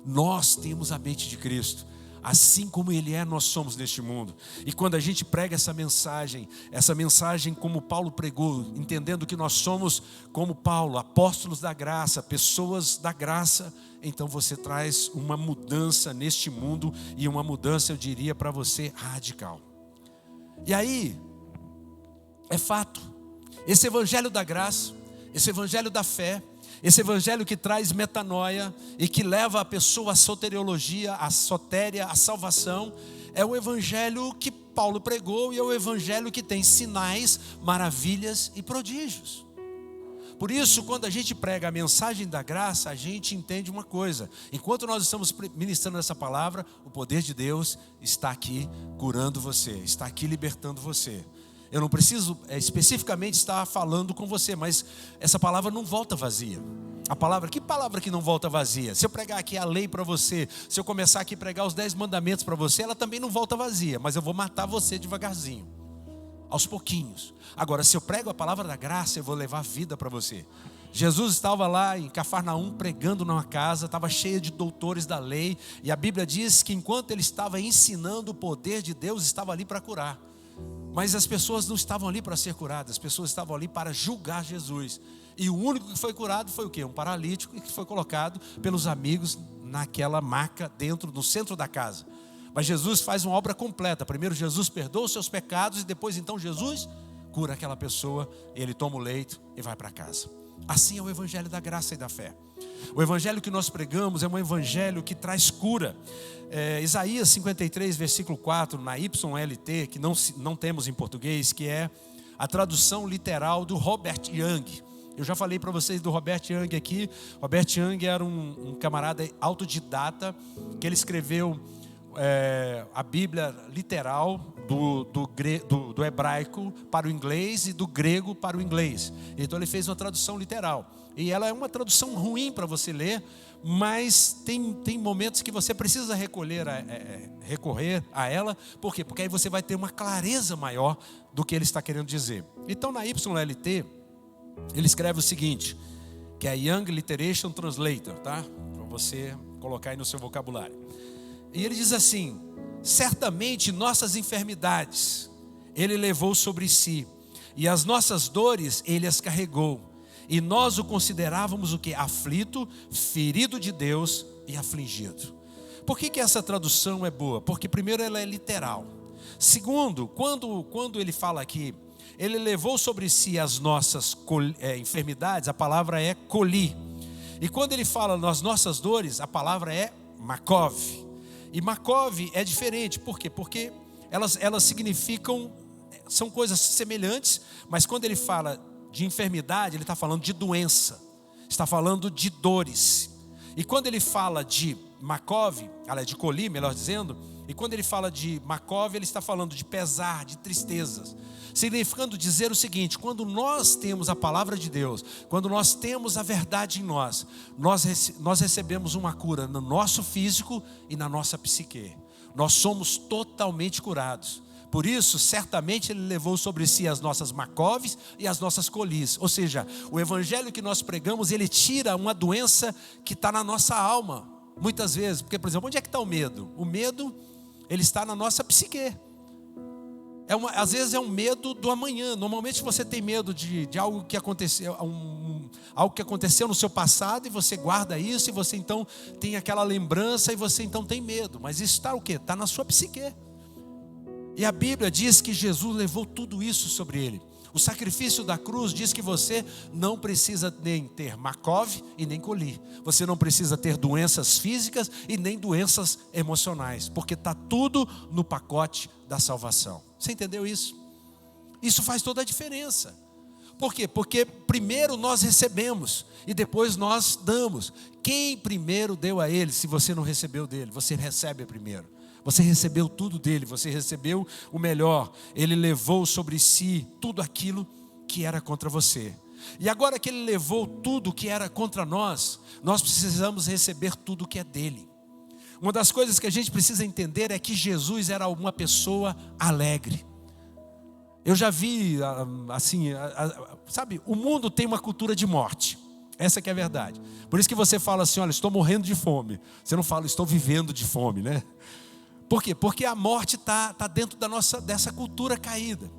Nós temos a mente de Cristo. Assim como Ele é, nós somos neste mundo. E quando a gente prega essa mensagem como Paulo pregou, entendendo que nós somos como Paulo, apóstolos da graça, pessoas da graça, então você traz uma mudança neste mundo, e uma mudança, eu diria para você, radical. E aí, é fato, esse evangelho da graça, esse evangelho da fé, esse evangelho que traz metanoia e que leva a pessoa à soteriologia, à sotéria, à salvação, é o evangelho que Paulo pregou, e é o evangelho que tem sinais, maravilhas e prodígios. Por isso, quando a gente prega a mensagem da graça, a gente entende uma coisa: enquanto nós estamos ministrando essa palavra, o poder de Deus está aqui curando você, está aqui libertando você. Eu não preciso especificamente estar falando com você, mas essa palavra não volta vazia. Que palavra que não volta vazia? Se eu pregar aqui a lei para você, se eu começar aqui a pregar os 10 mandamentos para você, ela também não volta vazia, mas eu vou matar você devagarzinho, aos pouquinhos. Agora, se eu prego a palavra da graça, eu vou levar vida para você. Jesus estava lá em Cafarnaum pregando numa casa, estava cheia de doutores da lei, e a Bíblia diz que enquanto ele estava ensinando, o poder de Deus estava ali para curar. Mas as pessoas não estavam ali para ser curadas, as pessoas estavam ali para julgar Jesus. E o único que foi curado foi o quê? Um paralítico que foi colocado pelos amigos naquela maca no centro da casa. Mas Jesus faz uma obra completa. Primeiro Jesus perdoa os seus pecados e depois então Jesus cura aquela pessoa, ele toma o leito e vai para casa. Assim é o evangelho da graça e da fé. O evangelho que nós pregamos é um evangelho que traz cura. Isaías 53, versículo 4, na YLT, que não temos em português, que é a tradução literal do Robert Young. Eu já falei para vocês do Robert Young aqui. Robert Young era um camarada autodidata, que ele escreveu a Bíblia literal do hebraico para o inglês e do grego para o inglês. Então ele fez uma tradução literal. E ela é uma tradução ruim para você ler, mas tem momentos que você precisa recorrer a ela. Por quê? Porque aí você vai ter uma clareza maior do que ele está querendo dizer. Então na YLT, ele escreve o seguinte, que é Young Literation Translator, tá? Para você colocar aí no seu vocabulário. E ele diz assim: certamente nossas enfermidades ele levou sobre si, e as nossas dores ele as carregou, e nós o considerávamos o quê? Aflito, ferido de Deus e afligido. Por que essa tradução é boa? Porque primeiro ela é literal. Segundo, quando ele fala aqui, ele levou sobre si as nossas enfermidades, a palavra é coli. E quando ele fala nas nossas dores, a palavra é makov. E makov é diferente, por quê? Porque elas significam, são coisas semelhantes, mas quando ele fala de enfermidade, ele está falando de doença, está falando de dores. E quando ele fala de makov, de coli, melhor dizendo, e quando ele fala de makov, ele está falando de pesar, de tristezas, significando dizer o seguinte: quando nós temos a palavra de Deus, quando nós temos a verdade em nós recebemos uma cura no nosso físico e na nossa psique. Nós somos totalmente curados. Por isso, certamente ele levou sobre si as nossas macoves e as nossas colis. Ou seja, o evangelho que nós pregamos, ele tira uma doença que está na nossa alma, muitas vezes. Porque, por exemplo, onde é que está o medo? O medo, ele está na nossa psique. Às vezes é um medo do amanhã. Normalmente você tem medo de algo que aconteceu, algo que aconteceu no seu passado, e você guarda isso, e você então tem aquela lembrança, e você então tem medo. Mas isso está o quê? Está na sua psique. E a Bíblia diz que Jesus levou tudo isso sobre ele. O sacrifício da cruz diz que você não precisa nem ter makov e nem coli. Você não precisa ter doenças físicas e nem doenças emocionais, porque está tudo no pacote da salvação. Você entendeu isso? Isso faz toda a diferença. Por quê? Porque primeiro nós recebemos e depois nós damos. Quem primeiro deu a ele, se você não recebeu dele? Você recebe primeiro. Você recebeu tudo dele, você recebeu o melhor. Ele levou sobre si tudo aquilo que era contra você. E agora que ele levou tudo que era contra nós, nós precisamos receber tudo que é dele. Uma das coisas que a gente precisa entender é que Jesus era uma pessoa alegre. Eu já vi, assim, sabe, o mundo tem uma cultura de morte. Essa que é a verdade. Por isso que você fala assim: olha, estou morrendo de fome. Você não fala, estou vivendo de fome, né? Por quê? Porque a morte está dentro dessa cultura caída.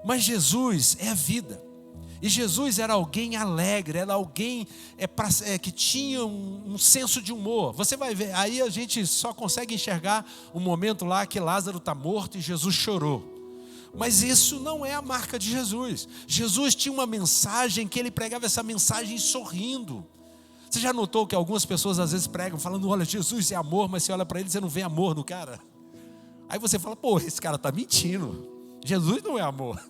Mas Jesus é a vida. E Jesus era alguém alegre, era alguém que tinha um senso de humor. Você vai ver, aí a gente só consegue enxergar um momento lá que Lázaro está morto e Jesus chorou. Mas isso não é a marca de Jesus. Jesus tinha uma mensagem que ele pregava essa mensagem sorrindo. Você já notou que algumas pessoas às vezes pregam falando: olha, Jesus é amor, mas você olha para ele e você não vê amor no cara? Aí você fala: pô, esse cara está mentindo. Jesus não é amor.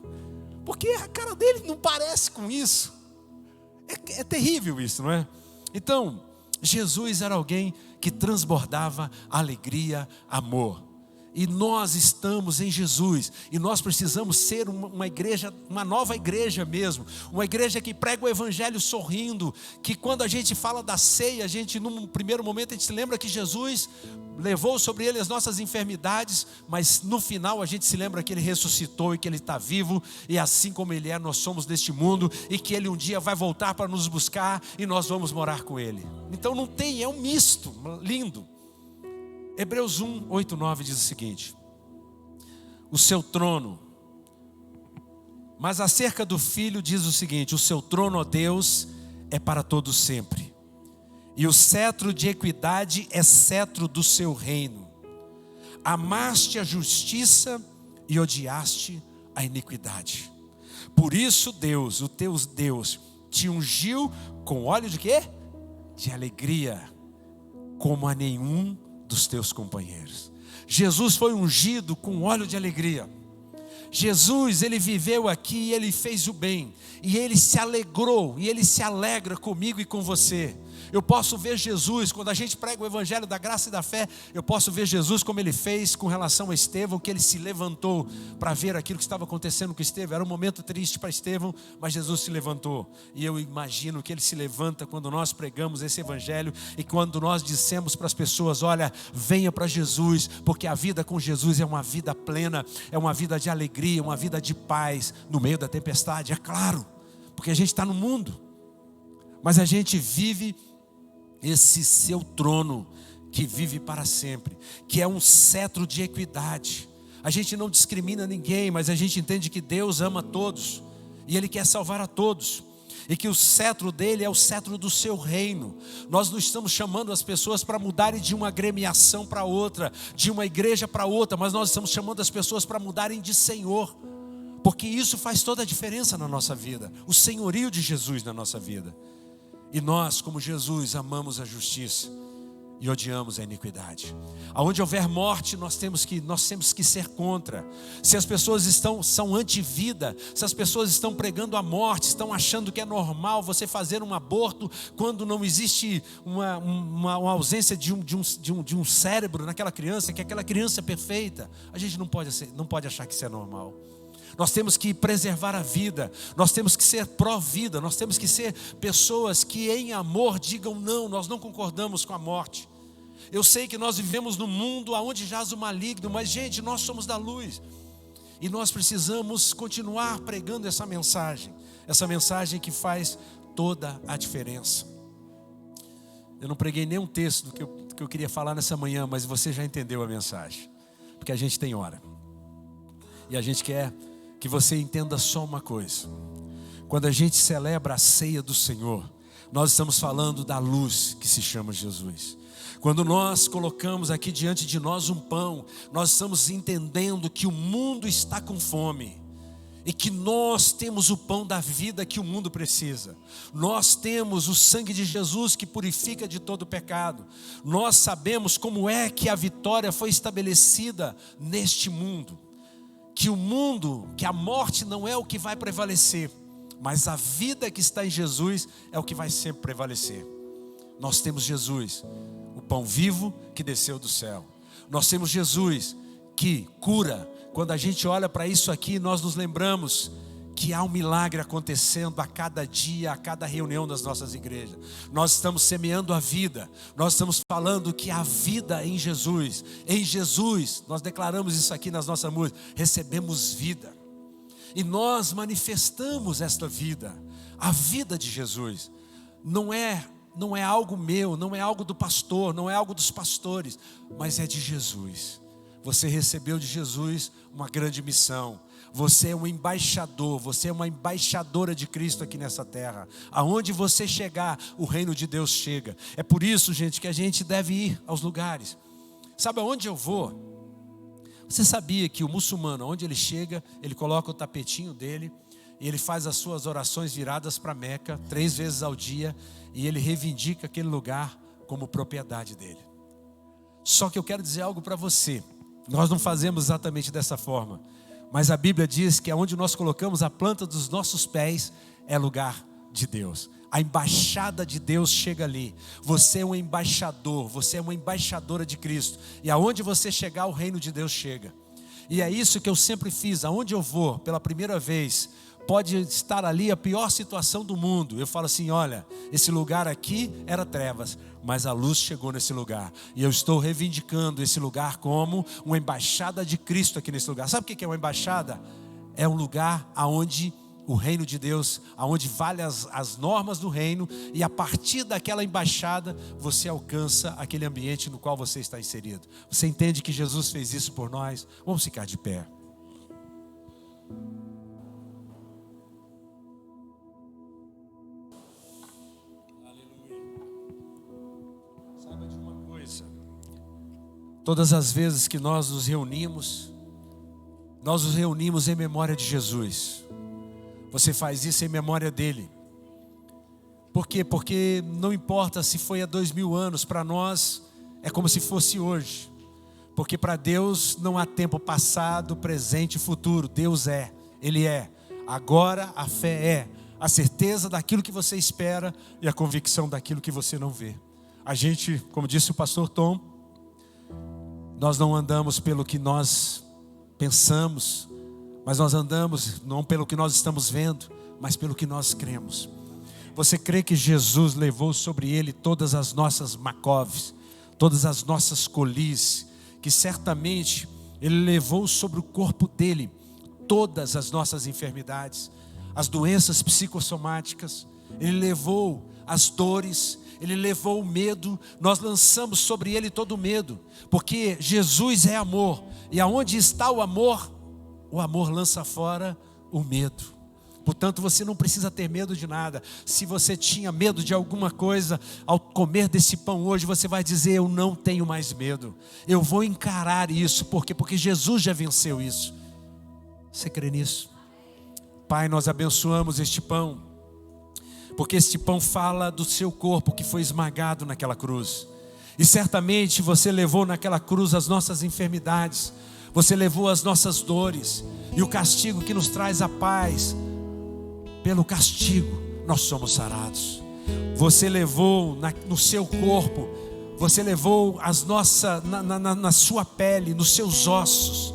Porque a cara dele não parece com isso. É terrível isso, não é? Então, Jesus era alguém que transbordava alegria, amor. E nós estamos em Jesus. E nós precisamos ser uma igreja, uma nova igreja mesmo. Uma igreja que prega o evangelho sorrindo. Que quando a gente fala da ceia, a gente num primeiro momento a gente se lembra que Jesus levou sobre ele as nossas enfermidades, mas no final a gente se lembra que ele ressuscitou e que ele está vivo, e assim como ele é, nós somos deste mundo, e que ele um dia vai voltar para nos buscar e nós vamos morar com ele. Então não tem, é um misto lindo. Hebreus 1, 8, 9 diz o seguinte: o seu trono, mas acerca do Filho diz o seguinte: o seu trono, ó Deus, é para todo sempre. E o cetro de equidade é cetro do seu reino. Amaste a justiça e odiaste a iniquidade. Por isso Deus, o teu Deus, te ungiu com óleo de quê? De alegria, como a nenhum dos teus companheiros. Jesus foi ungido com óleo de alegria. Jesus, ele viveu aqui e ele fez o bem. E ele se alegrou e ele se alegra comigo e com você. Eu posso ver Jesus, quando a gente prega o evangelho da graça e da fé, eu posso ver Jesus como ele fez com relação a Estevão, que ele se levantou para ver aquilo que estava acontecendo com Estevão. Era um momento triste para Estevão, mas Jesus se levantou. E eu imagino que ele se levanta quando nós pregamos esse evangelho e quando nós dissemos para as pessoas: olha, venha para Jesus, porque a vida com Jesus é uma vida plena, é uma vida de alegria, uma vida de paz no meio da tempestade, é claro, porque a gente está no mundo, mas a gente vive esse seu trono que vive para sempre, que é um cetro de equidade. A gente não discrimina ninguém, mas a gente entende que Deus ama todos e Ele quer salvar a todos, e que o cetro dele é o cetro do seu reino. Nós não estamos chamando as pessoas para mudarem de uma agremiação para outra, de uma igreja para outra, mas nós estamos chamando as pessoas para mudarem de Senhor, porque isso faz toda a diferença na nossa vida, o senhorio de Jesus na nossa vida. E nós, como Jesus, amamos a justiça e odiamos a iniquidade. Aonde houver morte, nós temos que ser contra. Se as pessoas são anti-vida, se as pessoas estão pregando a morte, estão achando que é normal você fazer um aborto quando não existe uma ausência de um cérebro naquela criança, que aquela criança é perfeita, a gente não pode achar que isso é normal. Nós temos que preservar a vida, nós temos que ser pró-vida, nós temos que ser pessoas que em amor digam não, nós não concordamos com a morte. Eu sei que nós vivemos num mundo onde jaz o maligno, mas gente, nós somos da luz. E nós precisamos continuar pregando essa mensagem que faz toda a diferença. Eu não preguei nenhum texto do que eu queria falar nessa manhã, mas você já entendeu a mensagem. Porque a gente tem hora. E a gente quer que você entenda só uma coisa: quando a gente celebra a ceia do Senhor, nós estamos falando da luz que se chama Jesus. Quando nós colocamos aqui diante de nós um pão, nós estamos entendendo que o mundo está com fome e que nós temos o pão da vida que o mundo precisa. Nós temos o sangue de Jesus que purifica de todo pecado. Nós sabemos como é que a vitória foi estabelecida neste mundo. Que a morte não é o que vai prevalecer, mas a vida que está em Jesus é o que vai sempre prevalecer. Nós temos Jesus, o pão vivo que desceu do céu. Nós temos Jesus que cura. Quando a gente olha para isso aqui, nós nos lembramos que há um milagre acontecendo a cada dia, a cada reunião das nossas igrejas. Nós estamos semeando a vida. Nós estamos falando que há vida em Jesus. Em Jesus, nós declaramos isso aqui nas nossas músicas, recebemos vida. E nós manifestamos esta vida. A vida de Jesus não é algo meu, não é algo do pastor, não é algo dos pastores, mas é de Jesus. Você recebeu de Jesus uma grande missão. Você é um embaixador, você é uma embaixadora de Cristo aqui nessa terra. Aonde você chegar, o reino de Deus chega. É por isso, gente, que a gente deve ir aos lugares. Sabe aonde eu vou? Você sabia que o muçulmano, onde ele chega, ele coloca o tapetinho dele e ele faz as suas orações viradas para Meca 3 vezes ao dia, e ele reivindica aquele lugar como propriedade dele. Só que eu quero dizer algo para você. Nós não fazemos exatamente dessa forma, mas a Bíblia diz que aonde nós colocamos a planta dos nossos pés é lugar de Deus. A embaixada de Deus chega ali. Você é um embaixador, você é uma embaixadora de Cristo. E aonde você chegar, o reino de Deus chega. E é isso que eu sempre fiz. Aonde eu vou, pela primeira vez, pode estar ali a pior situação do mundo. Eu falo assim, olha, esse lugar aqui era trevas, mas a luz chegou nesse lugar. E eu estou reivindicando esse lugar como uma embaixada de Cristo aqui nesse lugar. Sabe o que é uma embaixada? É um lugar aonde o reino de Deus, aonde vale as normas do reino, e a partir daquela embaixada, você alcança aquele ambiente no qual você está inserido. Você entende que Jesus fez isso por nós? Vamos ficar de pé. Saiba de uma coisa: todas as vezes que nós nos reunimos em memória de Jesus. Você faz isso em memória dele. Por quê? Porque não importa se foi há 2000 anos, para nós é como se fosse hoje. Porque para Deus não há tempo passado, presente e futuro. Deus é, Ele é. Agora a fé é a certeza daquilo que você espera e a convicção daquilo que você não vê. A gente, como disse o pastor Tom, nós não andamos pelo que nós pensamos, mas nós andamos não pelo que nós estamos vendo, mas pelo que nós cremos. Você crê que Jesus levou sobre ele todas as nossas macoves, todas as nossas colis, que certamente ele levou sobre o corpo dele todas as nossas enfermidades, as doenças psicossomáticas, ele levou as dores, ele levou o medo. Nós lançamos sobre ele todo o medo, porque Jesus é amor, e aonde está o amor lança fora o medo. Portanto, você não precisa ter medo de nada. Se você tinha medo de alguma coisa, ao comer desse pão hoje, você vai dizer, eu não tenho mais medo. Eu vou encarar isso. Por quê? Porque Jesus já venceu isso. Você crê nisso? Pai, nós abençoamos este pão, porque este pão fala do seu corpo que foi esmagado naquela cruz. E certamente você levou naquela cruz as nossas enfermidades, você levou as nossas dores, e o castigo que nos traz a paz, pelo castigo nós somos sarados. Você levou no seu corpo, você levou na sua pele, nos seus ossos,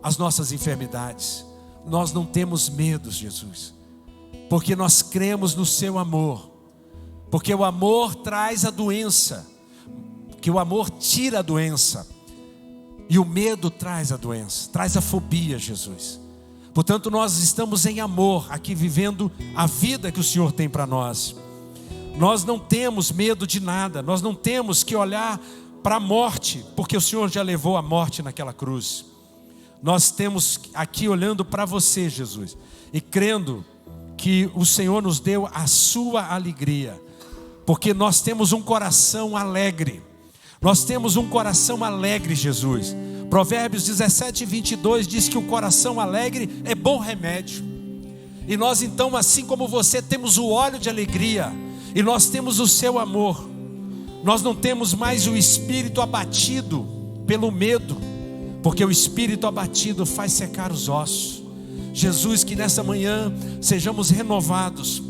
as nossas enfermidades. Nós não temos medo, Jesus, porque nós cremos no seu amor, porque o amor traz a doença, que o amor tira a doença, e o medo traz a doença, traz a fobia, Jesus. Portanto, nós estamos em amor, aqui vivendo a vida que o Senhor tem para nós. Nós não temos medo de nada, nós não temos que olhar para a morte, porque o Senhor já levou a morte naquela cruz. Nós temos aqui olhando para você, Jesus, e crendo que o Senhor nos deu a sua alegria, porque nós temos um coração alegre. Nós temos um coração alegre, Jesus. Provérbios 17:22 diz que o coração alegre é bom remédio. E nós então, assim como você, temos o óleo de alegria, e nós temos o seu amor. Nós não temos mais o espírito abatido pelo medo, porque o espírito abatido faz secar os ossos. Jesus, que nessa manhã sejamos renovados,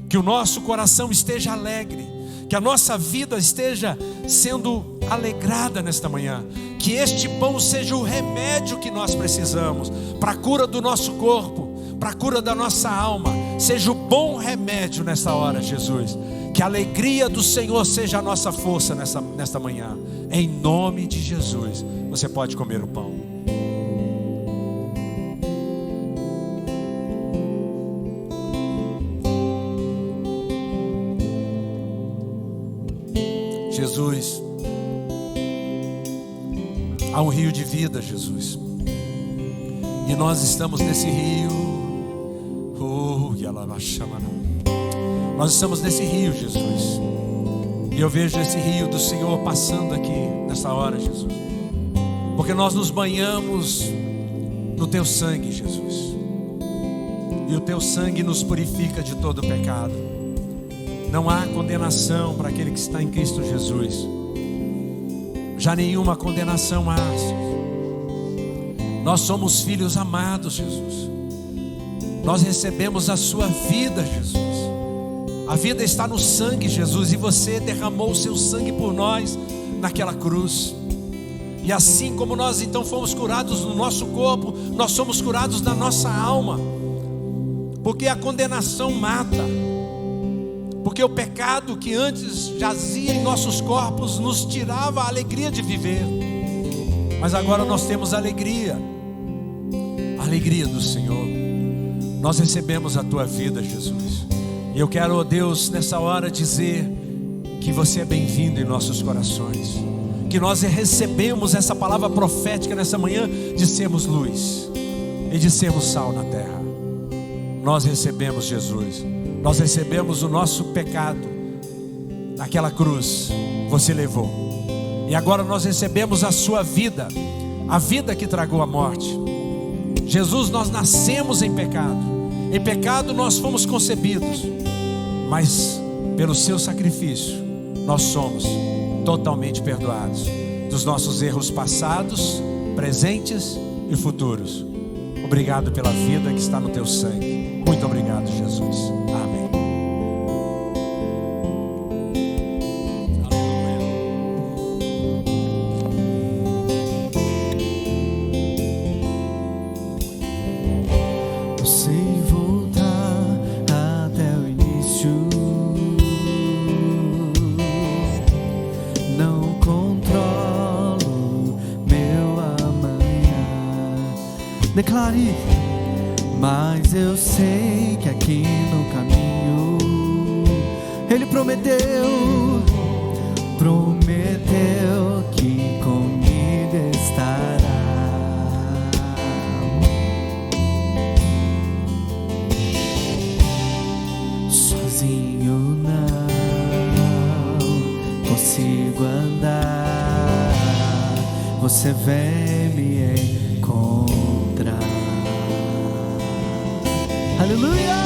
que o nosso coração esteja alegre, que a nossa vida esteja sendo alegrada nesta manhã, que este pão seja o remédio que nós precisamos para a cura do nosso corpo, para a cura da nossa alma. Seja o bom remédio nesta hora, Jesus. Que a alegria do Senhor seja a nossa força nesta manhã. Em nome de Jesus, você pode comer o pão. Jesus, há um rio de vida, Jesus, e nós estamos nesse rio. Nós estamos nesse rio, Jesus, e eu vejo esse rio do Senhor passando aqui nessa hora, Jesus, porque nós nos banhamos no teu sangue, Jesus, e o teu sangue nos purifica de todo pecado. Não há condenação para aquele que está em Cristo Jesus. Já nenhuma condenação há. Nós somos filhos amados, Jesus. Nós recebemos a sua vida, Jesus. A vida está no sangue, Jesus, e você derramou o seu sangue por nós naquela cruz. E assim como nós então fomos curados no nosso corpo, nós somos curados na nossa alma. Porque a condenação mata. Porque o pecado que antes jazia em nossos corpos nos tirava a alegria de viver. Mas agora nós temos alegria. A alegria do Senhor. Nós recebemos a tua vida, Jesus. E eu quero, ó Deus, nessa hora dizer que você é bem-vindo em nossos corações. Que nós recebemos essa palavra profética nessa manhã de sermos luz e de sermos sal na terra. Nós recebemos Jesus. Nós recebemos o nosso pecado. Naquela cruz você levou. E agora nós recebemos a sua vida. A vida que tragou a morte. Jesus, nós nascemos em pecado. Em pecado nós fomos concebidos. Mas pelo seu sacrifício nós somos totalmente perdoados dos nossos erros passados, presentes e futuros. Obrigado pela vida que está no teu sangue. Muito obrigado, Jesus. Amém. Declare, mas eu sei que aqui no caminho Ele prometeu que comigo estará. Sozinho não consigo andar, você vem me encontrar. Aleluia!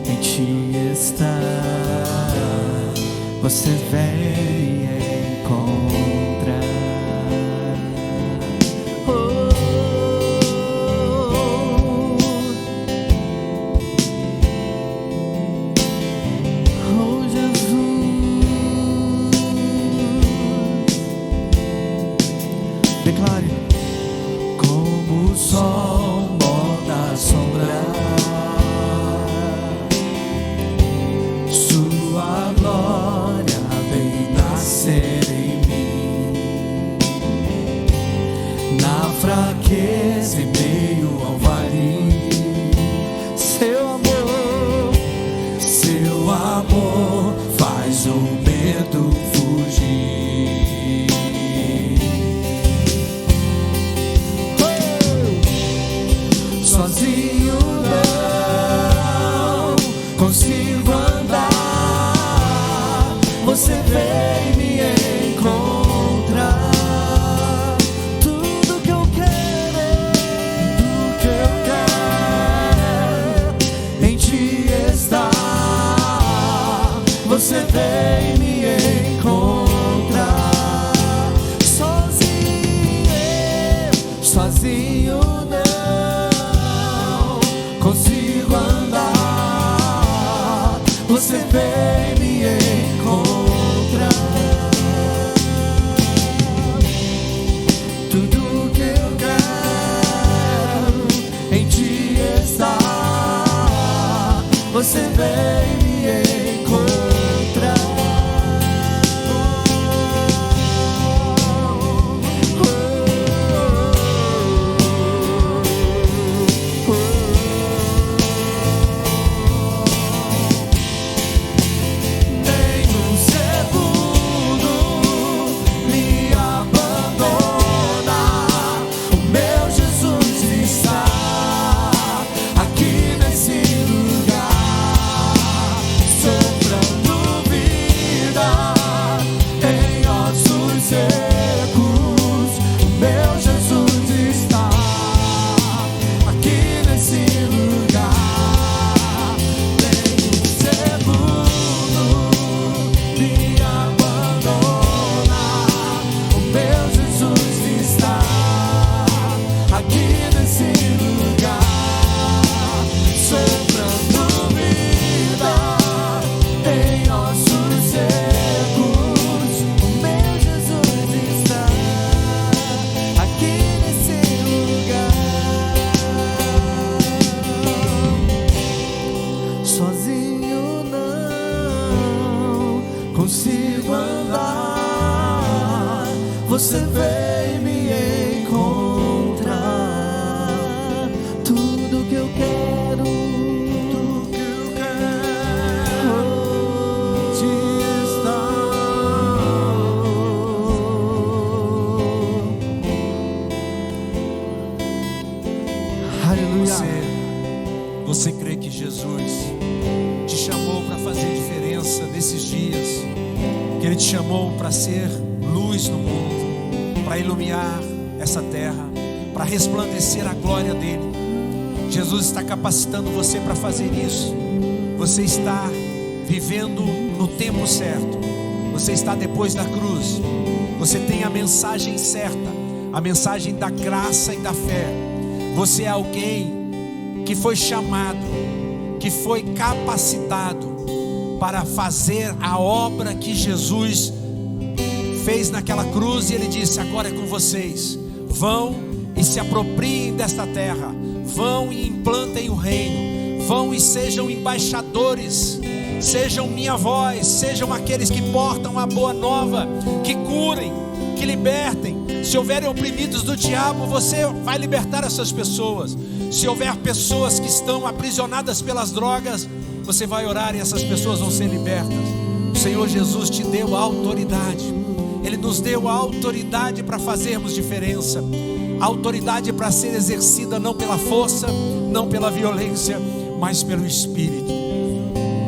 Em ti está, você vem me encontrar. Oh, Jesus, declare. Como o sol molda a sombra, sua glória vem nascer em mim. Na fraqueza em meio ao vale, seu amor faz o medo fugir. Sozinho não consigo andar, você vem me encontrar. Tudo que eu quero, em ti está. Você vem me encontrar. Sozinho não consigo andar, você vem me encontrar. Tudo que eu quero em ti está. Você vem me encontrar. consigo andar. Você veio me encontrar. Tudo que eu quero, tudo que eu quero, te está. Aleluia. Você crê que Jesus te chamou para fazer diferença nesses dias? Que Ele te chamou para ser luz no mundo, para iluminar essa terra, para resplandecer a glória dEle. Jesus está capacitando você para fazer isso. Você está vivendo no tempo certo. Você está depois da cruz. Você tem a mensagem certa, a mensagem da graça e da fé. Você é alguém que foi chamado, que foi capacitado para fazer a obra que Jesus fez naquela cruz. E Ele disse: agora é com vocês. Vão e se apropriem desta terra. Vão e implantem o reino. Vão e sejam embaixadores. Sejam minha voz. Sejam aqueles que portam a boa nova, que curem, que libertem. Se houverem oprimidos do diabo, você vai libertar essas pessoas. Se houver pessoas que estão aprisionadas pelas drogas, você vai orar e essas pessoas vão ser libertas. O Senhor Jesus te deu a autoridade. Ele nos deu a autoridade para fazermos diferença. A autoridade para ser exercida não pela força, não pela violência, mas pelo Espírito.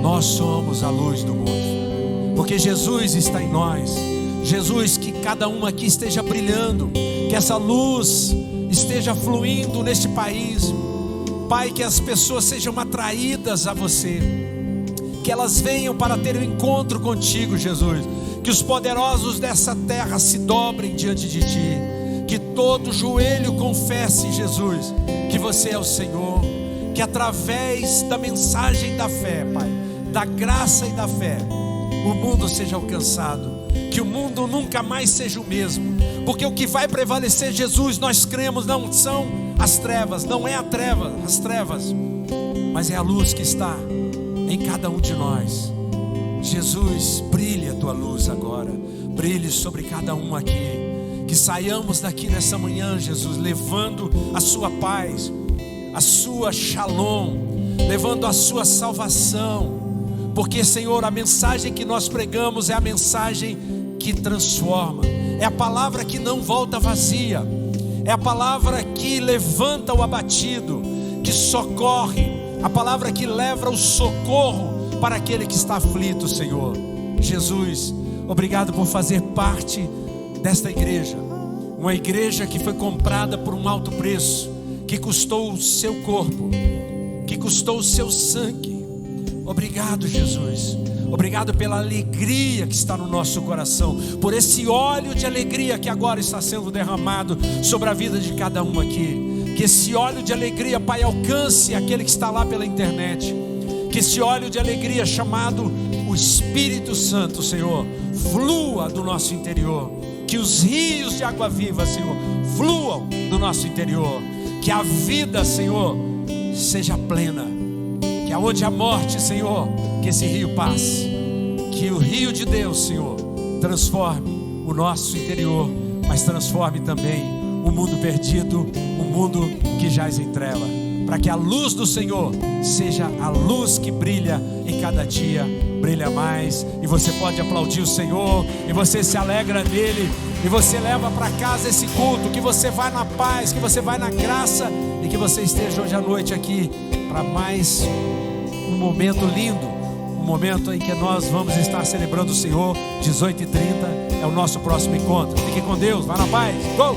Nós somos a luz do mundo, porque Jesus está em nós. Jesus, que cada um aqui esteja brilhando, que essa luz esteja fluindo neste país. Pai, que as pessoas sejam atraídas a você, que elas venham para ter um encontro contigo, Jesus. Que os poderosos dessa terra se dobrem diante de ti, que todo joelho confesse, Jesus, que você é o Senhor. Que através da mensagem da fé, Pai, da graça e da fé, o mundo seja alcançado. Que o mundo nunca mais seja o mesmo, porque o que vai prevalecer, Jesus, nós cremos, não são as trevas, não é as trevas, mas é a luz que está em cada um de nós. Jesus, brilhe a tua luz agora, brilhe sobre cada um aqui. Que saiamos daqui nessa manhã, Jesus, levando a sua paz, a sua shalom, levando a sua salvação. Porque, Senhor, a mensagem que nós pregamos é a mensagem que transforma, é a palavra que não volta vazia, é a palavra que levanta o abatido, que socorre, a palavra que leva o socorro para aquele que está aflito, Senhor. Jesus, obrigado por fazer parte desta igreja, uma igreja que foi comprada por um alto preço, que custou o seu corpo, que custou o seu sangue. Obrigado, Jesus. Obrigado pela alegria que está no nosso coração, por esse óleo de alegria que agora está sendo derramado sobre a vida de cada um aqui. Que esse óleo de alegria, Pai, alcance aquele que está lá pela internet. Que esse óleo de alegria chamado o Espírito Santo, Senhor, flua do nosso interior. Que os rios de água viva, Senhor, fluam do nosso interior. Que a vida, Senhor, seja plena. Que aonde a morte, Senhor, que esse rio passe. Que o rio de Deus, Senhor, transforme o nosso interior, mas transforme também o mundo perdido, o mundo que jaz em treva. Para que a luz do Senhor seja a luz que brilha em cada dia, brilha mais. E você pode aplaudir o Senhor, e você se alegra nele, e você leva para casa esse culto. Que você vai na paz, que você vai na graça, e que você esteja hoje à noite aqui para mais um momento lindo, um momento em que nós vamos estar celebrando o Senhor. 18h30 é o nosso próximo encontro. Fique com Deus, vá na paz, go!